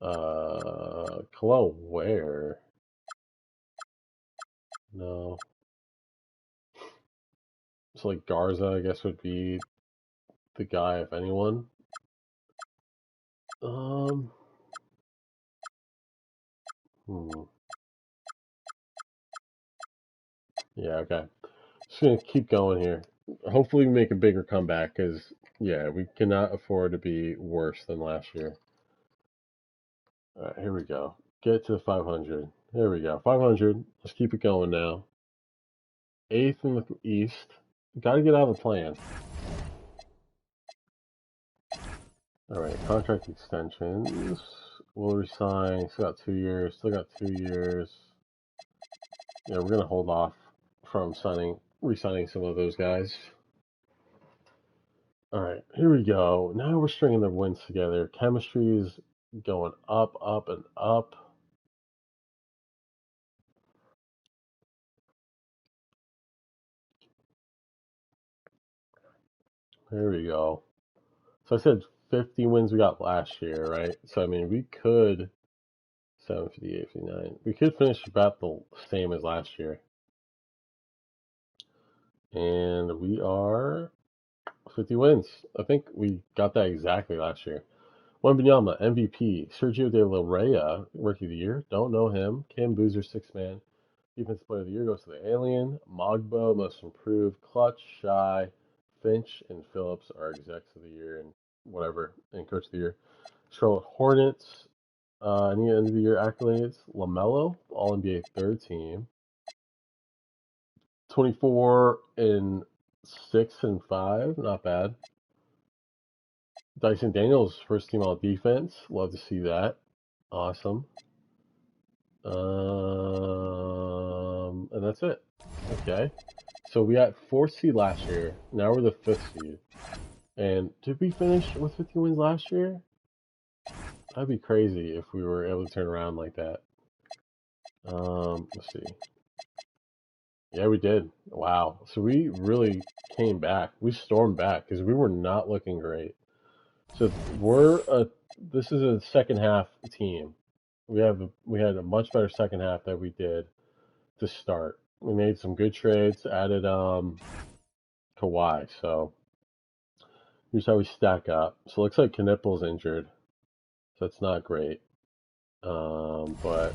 Khalil Ware. No. So, like, Garza, I guess, would be the guy, if anyone. Yeah, okay. Just gonna keep going here. Hopefully we make a bigger comeback, because, yeah, we cannot afford to be worse than last year. Alright, here we go. Get to 500. There we go. 500. Let's keep it going now. 8th in the East. Gotta get out of the plan. Alright, contract extensions. We'll resign. Still got 2 years. Still got 2 years. Yeah, we're gonna hold off from re-signing some of those guys. Alright, here we go. Now we're stringing the wins together. Chemistry is going up, up, and up. There we go. So I said 50 wins we got last year, right? So, I mean, we could, 758, 59, we could finish about the same as last year. And we are 50 wins. I think we got that exactly last year. Wembanyama, MVP. Sergio De La Rey, Rookie of the Year. Don't know him. Cam Boozer, 6-man. Defensive Player of the Year goes to the Alien. Mogbo, Most Improved. Clutch, Shy, Finch, and Phillips are Execs of the Year and whatever, and Coach of the Year. Charlotte Hornets, any end of the year accolades. LaMelo, All NBA third team. 24 and 6 and 5, not bad. Dyson Daniels, first team all defense. Love to see that. Awesome. And that's it. Okay. So we got 4th seed last year. Now we're the 5th seed. And did we finish with 50 wins last year? That'd be crazy if we were able to turn around like that. Let's see. Yeah, we did. Wow. So we really came back. We stormed back because we were not looking great. So this is a second half team. We had a much better second half that we did to start. We made some good trades, added Kawhi. So here's how we stack up. So it looks like Knipple's injured. So that's not great. But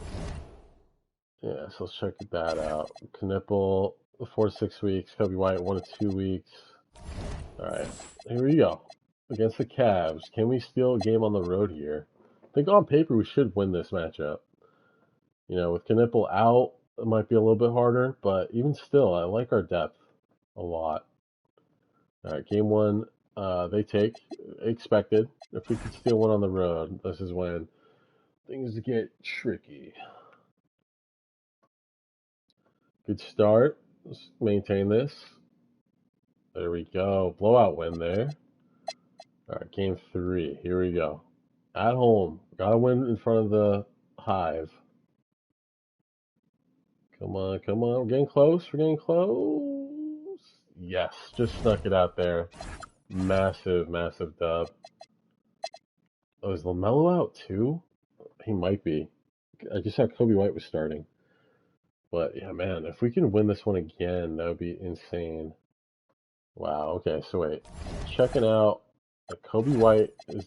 yeah, so let's check that out. Knipple, 4 to 6 weeks. Kobe White, 1 to 2 weeks. All right, here we go. Against the Cavs, can we steal a game on the road here? I think on paper we should win this matchup. You know, with Knipple out, it might be a little bit harder, but even still, I like our depth a lot. All right, game one, they take expected. If we could steal one on the road, this is when things get tricky. Good start. Let's maintain this. There we go. Blowout win there. All right, game 3. Here we go. At home. Gotta win in front of the Hive. Come on, come on. We're getting close. We're getting close. Yes, just snuck it out there. Massive, massive dub. Oh, is LaMelo out too? He might be. I just saw Kobe White was starting. But yeah, man, if we can win this one again, that would be insane. Wow, okay, so wait. Checking out, Kobe White is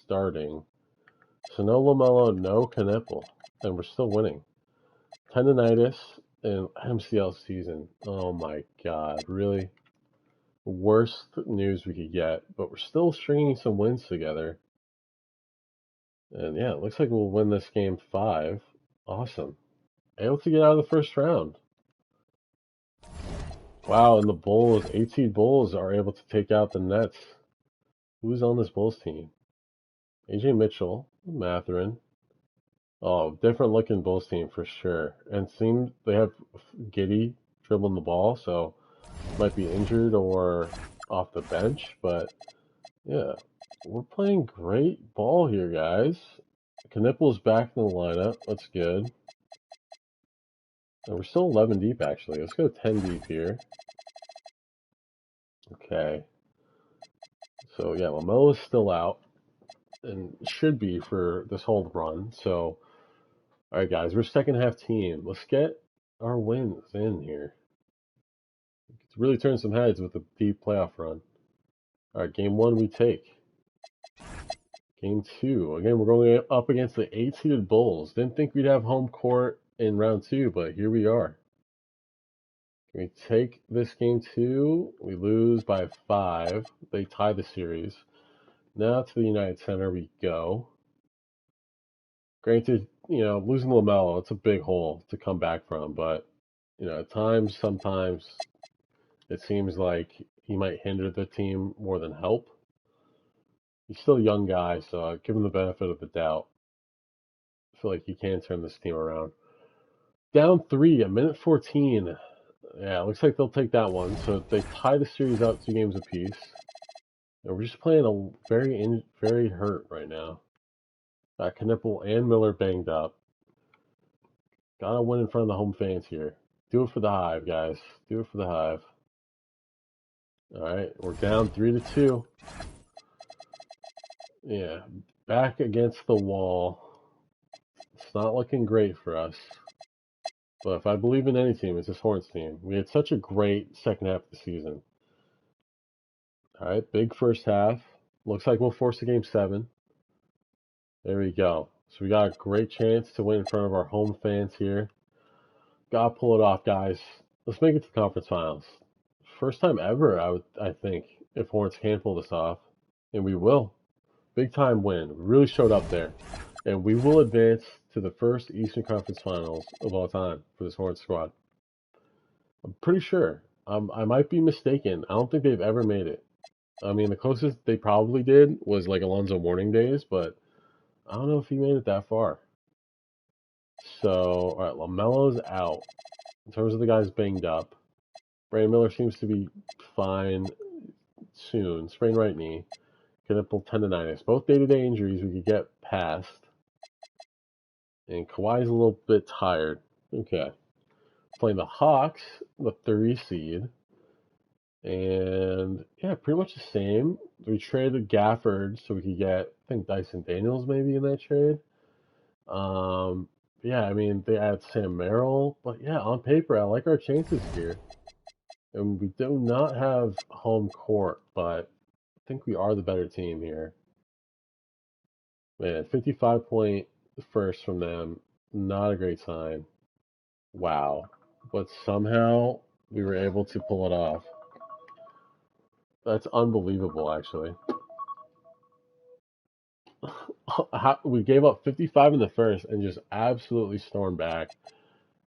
starting. So no LaMelo, no Knipple, and we're still winning. Tendonitis and MCL season. Oh my god, really? Worst news we could get, but we're still stringing some wins together. And yeah, it looks like we'll win this game 5. Awesome. Able to get out of the first round. Wow, and the Bulls, 18 Bulls, are able to take out the Nets. Who's on this Bulls team? AJ Mitchell, Matherin. Oh, different looking Bulls team for sure. And seems they have Giddy dribbling the ball, so might be injured or off the bench. But yeah, we're playing great ball here, guys. Knipple's back in the lineup. That's good. And we're still 11 deep, actually. Let's go 10 deep here. Okay. So yeah, LaMelo is still out and should be for this whole run. So, all right, guys, we're second half team. Let's get our wins in here. It's really turned some heads with the deep playoff run. All right, game 1 we take. Game 2. Again, we're going up against the 8-seeded Bulls. Didn't think we'd have home court in round 2, but here we are. We take this game 2. We lose by 5. They tie the series. Now to the United Center we go. Granted, you know, losing LaMelo, it's a big hole to come back from, but, you know, at times, sometimes it seems like he might hinder the team more than help. He's still a young guy, so I give him the benefit of the doubt. I feel like he can turn this team around. Down 3 at minute 14. Yeah, looks like they'll take that one. So they tie the series out 2 games apiece. And we're just playing a very hurt right now. Knipple and Miller banged up. Gotta win in front of the home fans here. Do it for the Hive, guys. Do it for the Hive. All right, we're down 3-2. Yeah, back against the wall. It's not looking great for us. But if I believe in any team, it's this Hornets team. We had such a great second half of the season. All right, big first half. Looks like we'll force a game 7. There we go. So we got a great chance to win in front of our home fans here. Gotta pull it off, guys. Let's make it to the conference finals. First time ever, I think, if Hornets can pull this off. And we will. Big time win. Really showed up there. And we will advance to the first Eastern Conference Finals of all time for this Hornets squad. I'm pretty sure. I might be mistaken. I don't think they've ever made it. I mean, the closest they probably did was like Alonzo Mourning days, but I don't know if he made it that far. So, all right, LaMelo's out. In terms of the guys banged up, Brandon Miller seems to be fine soon. Sprained right knee. Connipple tendonitis. Both day-to-day injuries we could get past. And Kawhi's a little bit tired. Okay. Playing the Hawks, the 3 seed. And yeah, pretty much the same. We traded Gafford so we could get, I think, Dyson Daniels maybe in that trade. Yeah, I mean, they add Sam Merrill. But yeah, on paper, I like our chances here. And we do not have home court, but I think we are the better team here. Man, 55-point first from them. Not a great sign. Wow. But somehow we were able to pull it off. That's unbelievable, actually. We gave up 55 in the first and just absolutely stormed back.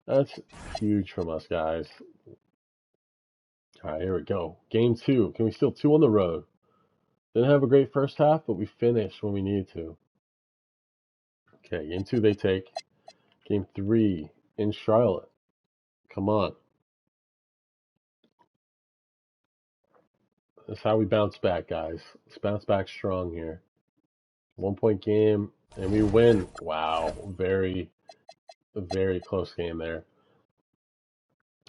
That's huge from us, guys. All right, here we go. Game 2. Can we steal 2 on the road? Didn't have a great first half, but we finished when we needed to. Okay, game 2 they take. Game 3 in Charlotte. Come on. That's how we bounce back, guys. Let's bounce back strong here. 1-point game, and we win. Wow, very close game there.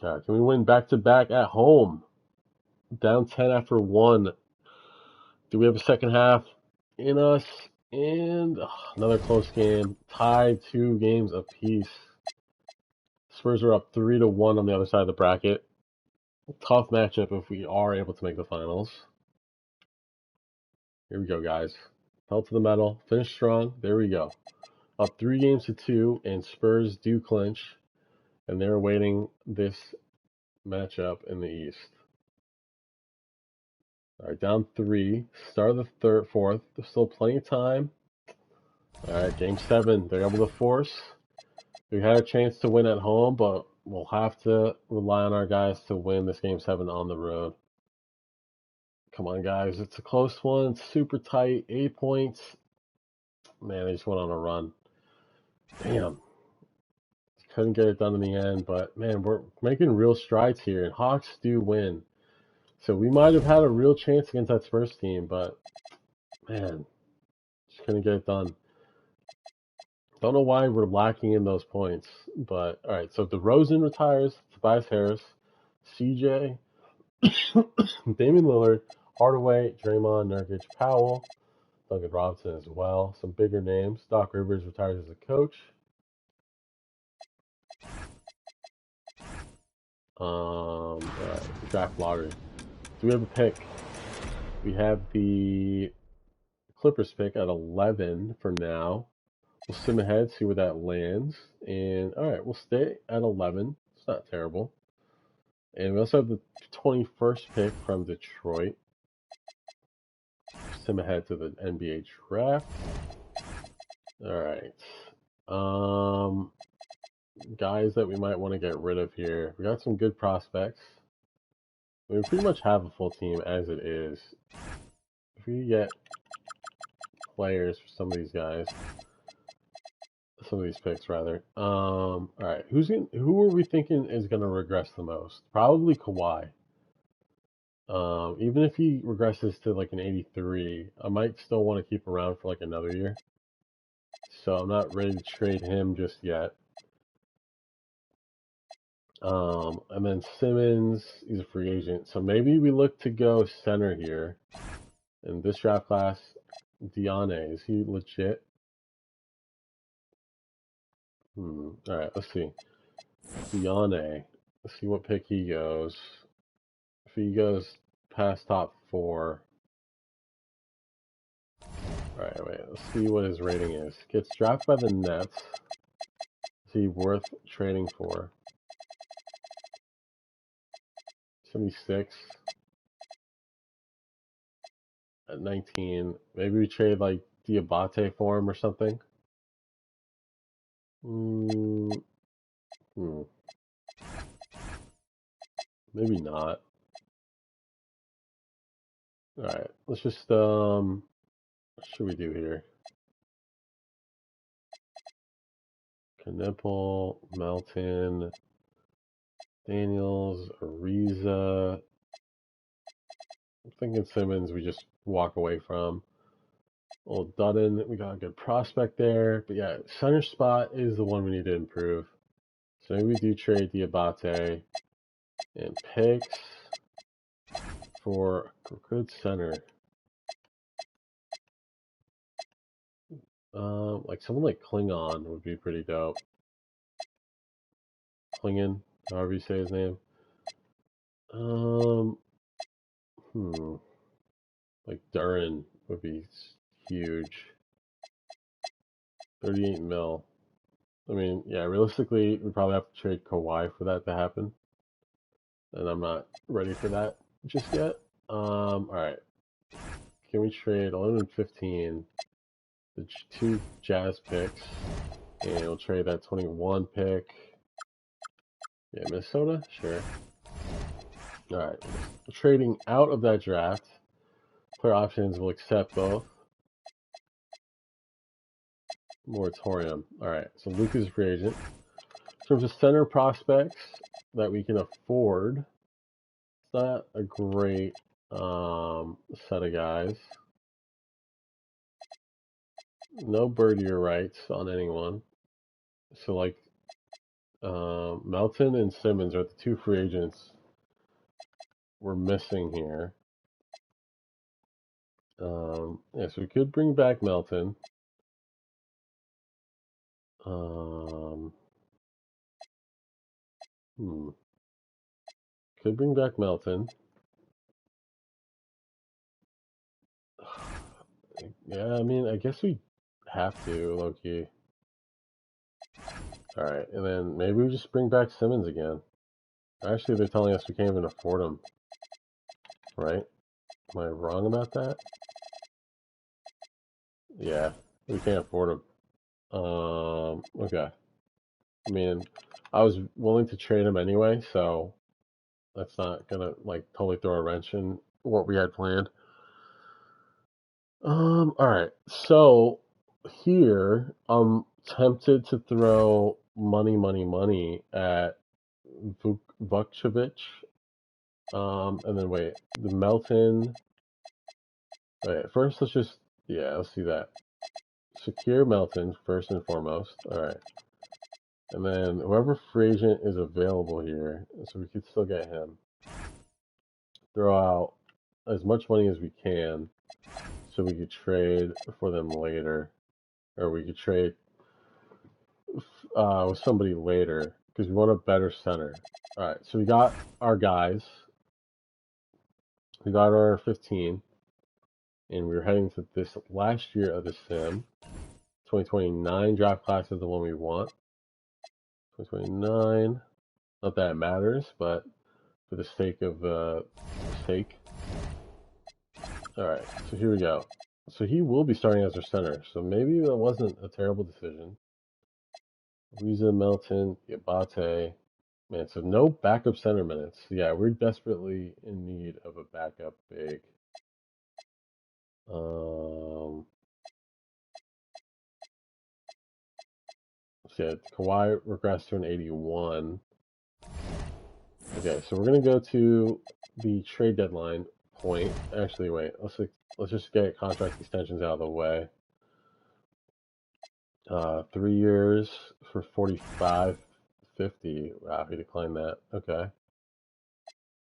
All right, can we win back-to-back at home? Down 10 after 1. Do we have a second half in us? And another close game. Tied 2 games apiece. Spurs are up 3-1 on the other side of the bracket. Tough matchup if we are able to make the finals. Here we go, guys. Fell to the metal. Finish strong. There we go. Up 3-2, and Spurs do clinch. And they're awaiting this matchup in the East. All right, down 3. Start of the fourth. There's still plenty of time. All right, game 7. They're able to force. We had a chance to win at home, but we'll have to rely on our guys to win this game 7 on the road. Come on, guys. It's a close one. It's super tight. 8 points. Man, they just went on a run. Damn. Couldn't get it done in the end, but man, we're making real strides here, and Hawks do win. So we might have had a real chance against that Spurs team, but man, just couldn't get it done. Don't know why we're lacking in those points, but all right. So DeRozan retires, Tobias Harris, CJ, Damian Lillard, Hardaway, Draymond, Nurkic, Powell, Duncan Robinson as well. Some bigger names. Doc Rivers retires as a coach. Draft lottery. Do we have a pick? We have the Clippers pick at 11 for now. We'll sim ahead, see where that lands. And all right, we'll stay at 11. It's not terrible. And we also have the 21st pick from Detroit. Sim ahead to the NBA draft. All right. Guys that we might want to get rid of here. We got some good prospects. We pretty much have a full team as it is. If we get players for some of these guys, some of these picks rather. All right, who are we thinking is gonna regress the most? Probably Kawhi. Even if he regresses to like an 83, I might still want to keep around for like another year. So I'm not ready to trade him just yet. And then Simmons, he's a free agent. So maybe we look to go center here. In this draft class, Diane, is he legit? All right, let's see. Diane, let's see what pick he goes. If he goes past top 4. All right, wait, let's see what his rating is. Gets drafted by the Nets. Is he worth trading for? 76 at 19. Maybe we trade like Diabate for him or something. Maybe not. All right, let's just what should we do here? Knipple, Melton, Daniels, Ariza. I'm thinking Simmons we just walk away from. Old Dutton, we got a good prospect there. But yeah, center spot is the one we need to improve. So maybe we do trade Diabate and picks for a good center. Like someone like Klingon would be pretty dope. Klingon, however you say his name. Like Duran would be huge. 38 mil. I mean, yeah, realistically, we probably have to trade Kawhi for that to happen. And I'm not ready for that just yet. Alright. Can we trade 11 and 15? The 2 Jazz picks. And we'll trade that 21 pick. Yeah, Minnesota? Sure. Alright. Trading out of that draft. Player options will accept both. Moratorium. Alright, so Luke is free agent. In terms of center prospects that we can afford, it's not a great set of guys. No birdier rights on anyone. So like Melton and Simmons are the 2 free agents we're missing here. Yeah, so we could bring back Melton. Could bring back Melton. Yeah, I mean, I guess we have to, low-key. Alright, and then maybe we just bring back Simmons again. Actually, they're telling us we can't even afford him. Right? Am I wrong about that? Yeah, we can't afford him. Okay. I mean, I was willing to trade him anyway, so that's not gonna, like, totally throw a wrench in what we had planned. Alright. So, here, I'm tempted to throw money at Vukcevic. And then wait, the Melton. Wait, first let's just, yeah, let's do that. Secure Melton first and foremost. Alright. And then whoever free agent is available here, so we could still get him. Throw out as much money as we can so we could trade for them later. Or we could trade with somebody later because we want a better center. Alright, so we got our guys. We got our 15. And we're heading to this last year of the sim. 2029 draft class is the one we want. 2029. Not that it matters, but for the sake of sake. Alright, so here we go. So he will be starting as our center, so maybe that wasn't a terrible decision. Ariza, Melton, Diabate. Man, so no backup center minutes. Yeah, we're desperately in need of a backup big. So Kawhi regressed to an 81. Okay, so we're gonna go to the trade deadline point. Actually, wait. Let's just get contract extensions out of the way. 3 years for 45.50. Wow, he declined that. Okay.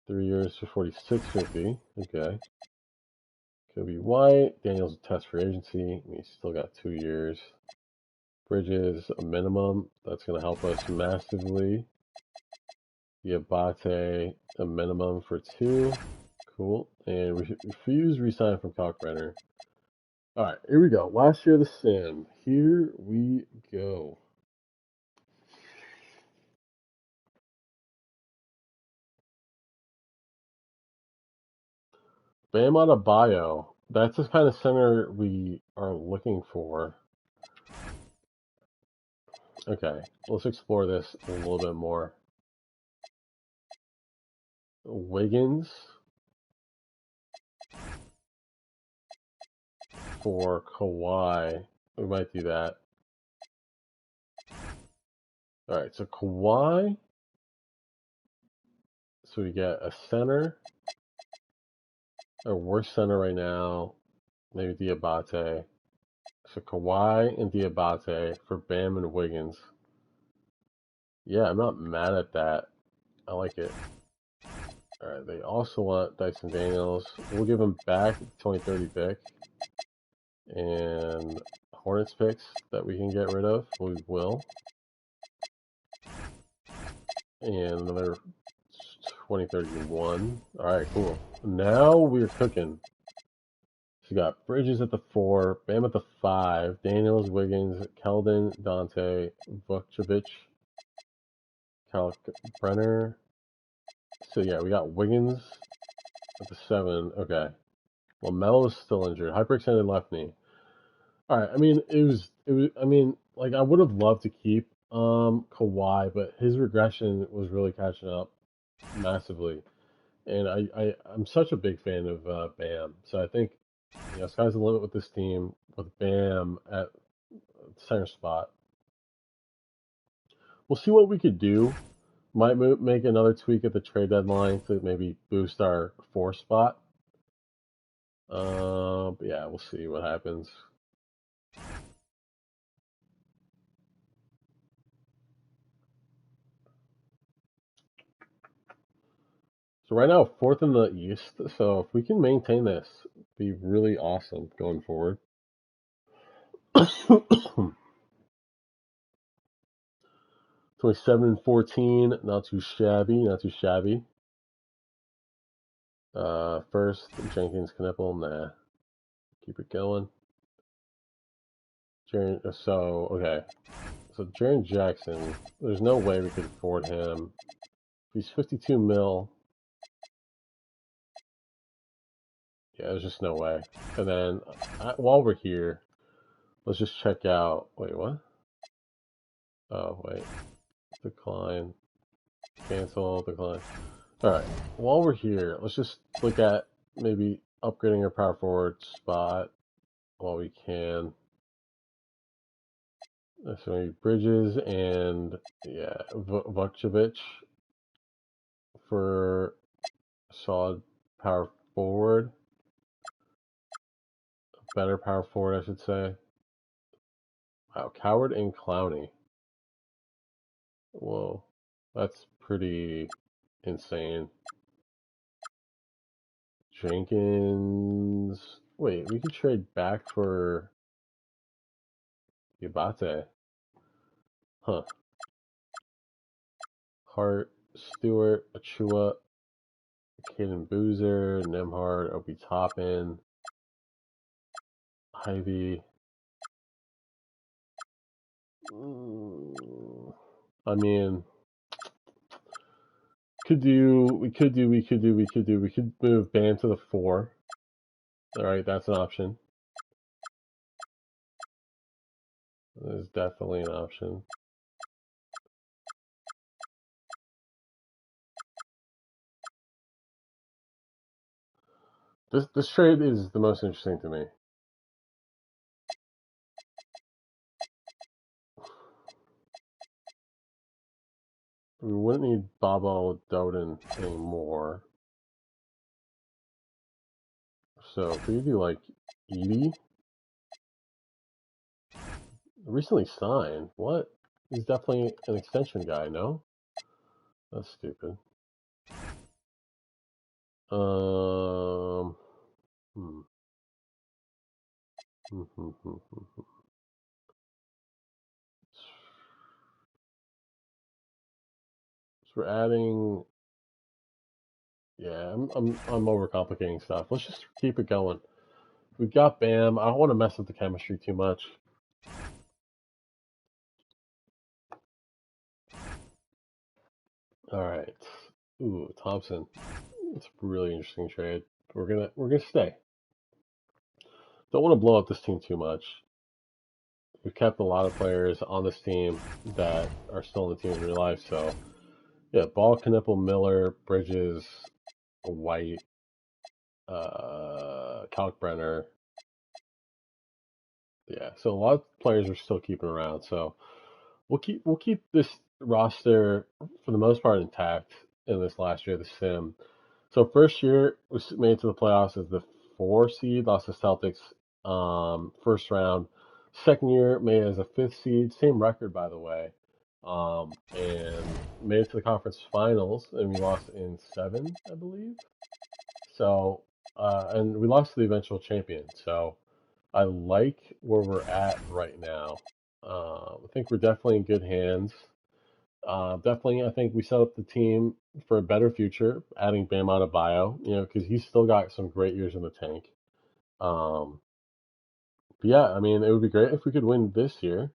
3 years for 46.50. Okay. Kobe White. Daniels test for agency. We still got 2 years. Bridges a minimum. That's gonna help us massively. Diabate a minimum for 2. Cool. And refuse resign from Cockrenner. Alright, here we go. Last year of the sim. Here we go. Bam Adebayo. That's the kind of center we are looking for. Okay, let's explore this a little bit more. Wiggins for Kawhi. We might do that. All right, so Kawhi. So we get a center, our worst center right now, maybe Diabate. So Kawhi and Diabate for Bam and Wiggins. Yeah, I'm not mad at that. I like it. All right, they also want Dyson Daniels. We'll give him back the 2030 pick and Hornets picks that we can get rid of. We will. And another 2031. All right, cool. Now we're cooking. So we got Bridges at the 4, Bam at the 5, Daniels, Wiggins, Keldon, Dante, Vukcevic, Cal Brenner. So yeah, we got Wiggins at the 7. Okay. Well, Melo is still injured. Hyperextended left knee. All right. I mean, it was. I mean, like I would have loved to keep Kawhi, but his regression was really catching up massively. And I'm such a big fan of Bam. So I think sky's the limit with this team with Bam at center spot. We'll see what we could do. Might make another tweak at the trade deadline to maybe boost our 4 spot. But yeah, we'll see what happens. So right now, 4th in the East. So if we can maintain this, it'd be really awesome going forward. 27 and 14, not too shabby, not too shabby. First, Jenkins, Knippel, nah. Keep it going. Okay. So Jaren Jackson, there's no way we could afford him. He's 52 mil. Yeah, there's just no way. And then, while we're here, let's just check out. Wait, what? Oh, wait. Decline. Cancel. Decline. Alright. While we're here, let's just look at maybe upgrading our power forward spot while we can. So maybe Bridges and, yeah, Vukcevic for solid power forward. Better power forward, I should say. Wow, Coward and Clowney. Whoa, that's pretty insane. Jenkins. Wait, we could trade back for Yabate. Huh. Hart, Stewart, Achua, Caden Boozer, Nemhard, Obi Toppin, Ivy. I mean, we could move Bam to the 4. Alright, that's an option. That is definitely an option. This trade is the most interesting to me. We wouldn't need Bobo Doden anymore. So if we do like Edie, recently signed. What? He's definitely an extension guy, no? That's stupid. Hmm. So we're adding. Yeah, I'm overcomplicating stuff. Let's just keep it going. We've got Bam. I don't want to mess with the chemistry too much. All right. Ooh, Thompson. It's a really interesting trade. We're gonna stay. Don't want to blow up this team too much. We've kept a lot of players on this team that are still on the team in real life. So yeah, Ball, Knippel, Miller, Bridges, White, Kalkbrenner. Yeah, so a lot of players are still keeping around. So we'll keep this roster for the most part intact in this last year of the sim. So first year we made it to the playoffs as the 4 seed, lost to Celtics first round. Second year made it as a 5th seed, same record by the way, and made it to the conference finals, and we lost in 7, I believe. So and we lost to the eventual champion. So I like where we're at right now. I think we're definitely in good hands. Definitely, I think we set up the team for a better future, adding Bam Adebayo, because he's still got some great years in the tank. Um, but yeah, I mean, it would be great if we could win this year.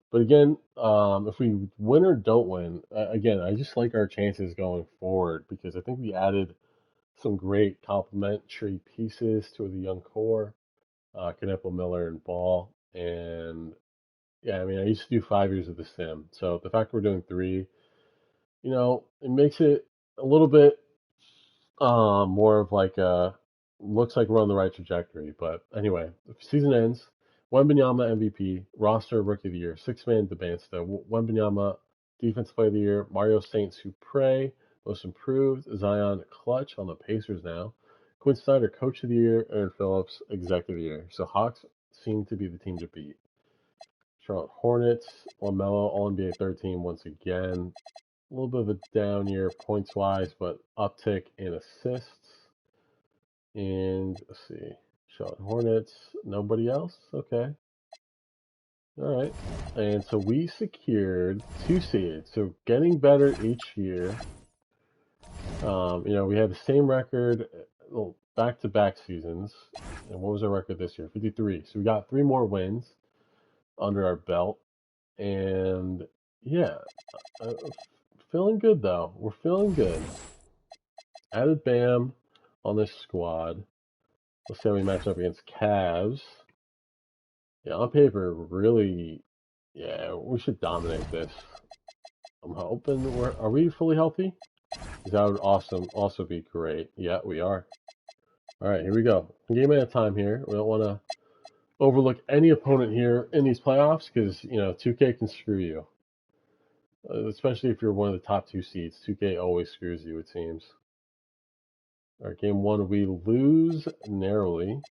But again, if we win or don't win, again, I just like our chances going forward because I think we added some great complementary pieces to the young core, Kneppel, Miller, and Ball. And yeah, I mean, I used to do 5 years of the sim. So the fact we're doing 3, it makes it a little bit more of like a looks like we're on the right trajectory. But anyway, if season ends, Wembanyama MVP, roster rookie of the year, 6 man Debansta, Wembanyama defense player of the year, Mario Saint Supre, most improved, Zion Clutch on the Pacers now, Quinn Snyder coach of the year, Aaron Phillips executive of the year. So Hawks seem to be the team to beat. Charlotte Hornets, LaMelo All NBA third team once again. A little bit of a down year points wise, but uptick in assists. And let's see, Charlotte Hornets, nobody else? Okay. All right. And so we secured 2 seeds. So getting better each year. We had the same record, well, back-to-back seasons. And what was our record this year? 53. So we got 3 more wins under our belt. And yeah, uh, feeling good though. We're feeling good. Added Bam on this squad. Let's see how we match up against Cavs. Yeah, on paper, really, yeah, we should dominate this. I'm hoping are we fully healthy? Because that would also be great. Yeah, we are. All right, here we go. Game at a time here. We don't want to overlook any opponent here in these playoffs because, 2K can screw you. Especially if you're one of the top 2 seeds. 2K always screws you, it seems. All right, game 1, we lose narrowly.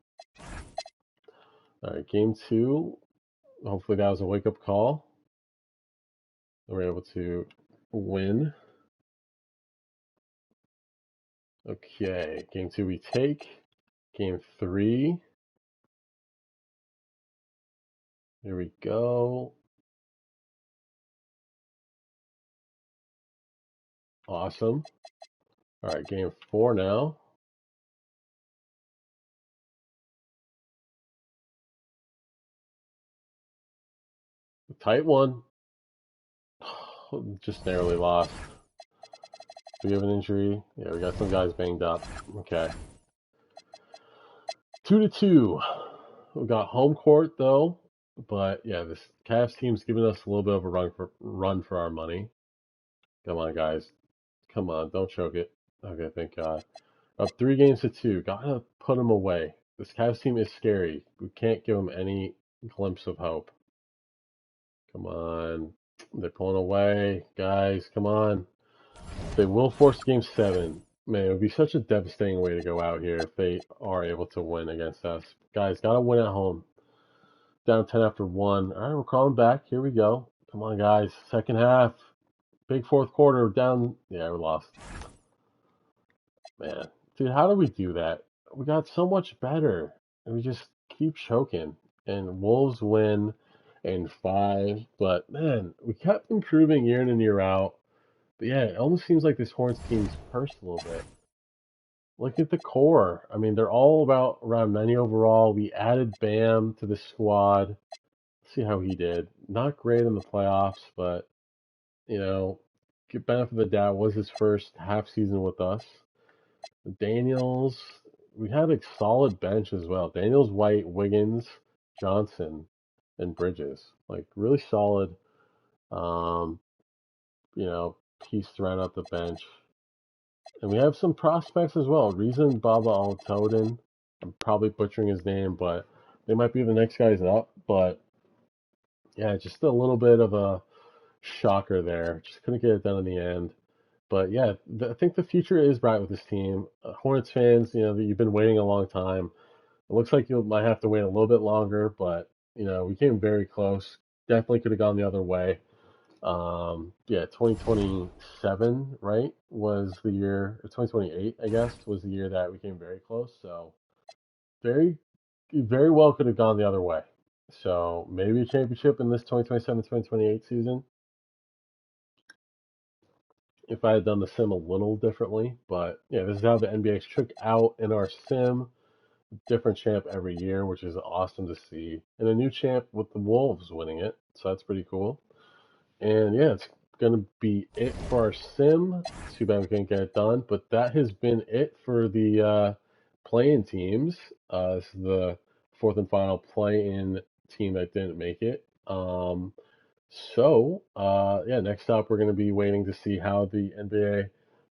All right, game 2, hopefully that was a wake-up call. We're able to win. Okay, game 2 we take. Game 3. Here we go. Awesome. All right, game 4 now. Tight one. Just narrowly lost. Do we have an injury? Yeah, we got some guys banged up. Okay. 2-2. We got home court though, but yeah, this Cavs team's giving us a little bit of a run for our money. Come on, guys. Come on, don't choke it. Okay, thank God. Up 3 games to 2. Gotta put them away. This Cavs team is scary. We can't give them any glimpse of hope. Come on. They're pulling away. Guys, come on. They will force game 7. Man, it would be such a devastating way to go out here if they are able to win against us. Guys, gotta win at home. Down 10 after 1. All right, we're calling back. Here we go. Come on, guys. Second half. Big fourth quarter. Down. Yeah, we lost. Man, dude, how do we do that? We got so much better, and we just keep choking. And Wolves win in 5, but man, we kept improving year in and year out. But yeah, it almost seems like this Hornets team's cursed a little bit. Look at the core. I mean, they're all about around 90 overall. We added Bam to the squad. Let's see how he did. Not great in the playoffs, but get benefit of the doubt. Was his first half season with us. Daniels, we had a solid bench as well. Daniels, White, Wiggins, Johnson, and Bridges. Like really solid, um, piece thrown out the bench. And we have some prospects as well. Reason Baba Altoden. I'm probably butchering his name, but they might be the next guys up. But yeah, just a little bit of a shocker there. Just couldn't get it done in the end. But yeah, I think the future is bright with this team. Hornets fans, you've been waiting a long time. It looks like you might have to wait a little bit longer, but we came very close. Definitely could have gone the other way. Yeah, 2027, right, was the year, or 2028, I guess, was the year that we came very close. So very, very well could have gone the other way. So maybe a championship in this 2027-2028 season if I had done the sim a little differently. But yeah, this is how the NBA shook out in our sim. Different champ every year, which is awesome to see. And a new champ with the Wolves winning it. So that's pretty cool. And yeah, it's gonna be it for our sim. Too bad we couldn't get it done, but that has been it for the play-in teams. This is the fourth and final play-in team that didn't make it. Yeah, next up we're gonna be waiting to see how the NBA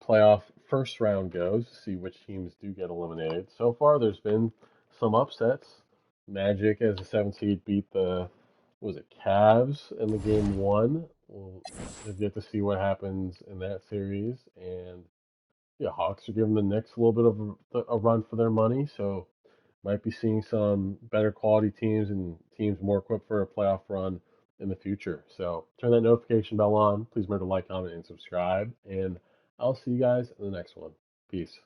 playoff first round goes, to see which teams do get eliminated. So far, there's been some upsets. Magic as a seven seed beat the what was it, Cavs in the game one. We'll have yet to see what happens in that series. And yeah, Hawks are giving the Knicks a little bit of a run for their money. So might be seeing some better quality teams and teams more equipped for a playoff run in the future. So turn that notification bell on. Please remember to like, comment, and subscribe. And I'll see you guys in the next one. Peace.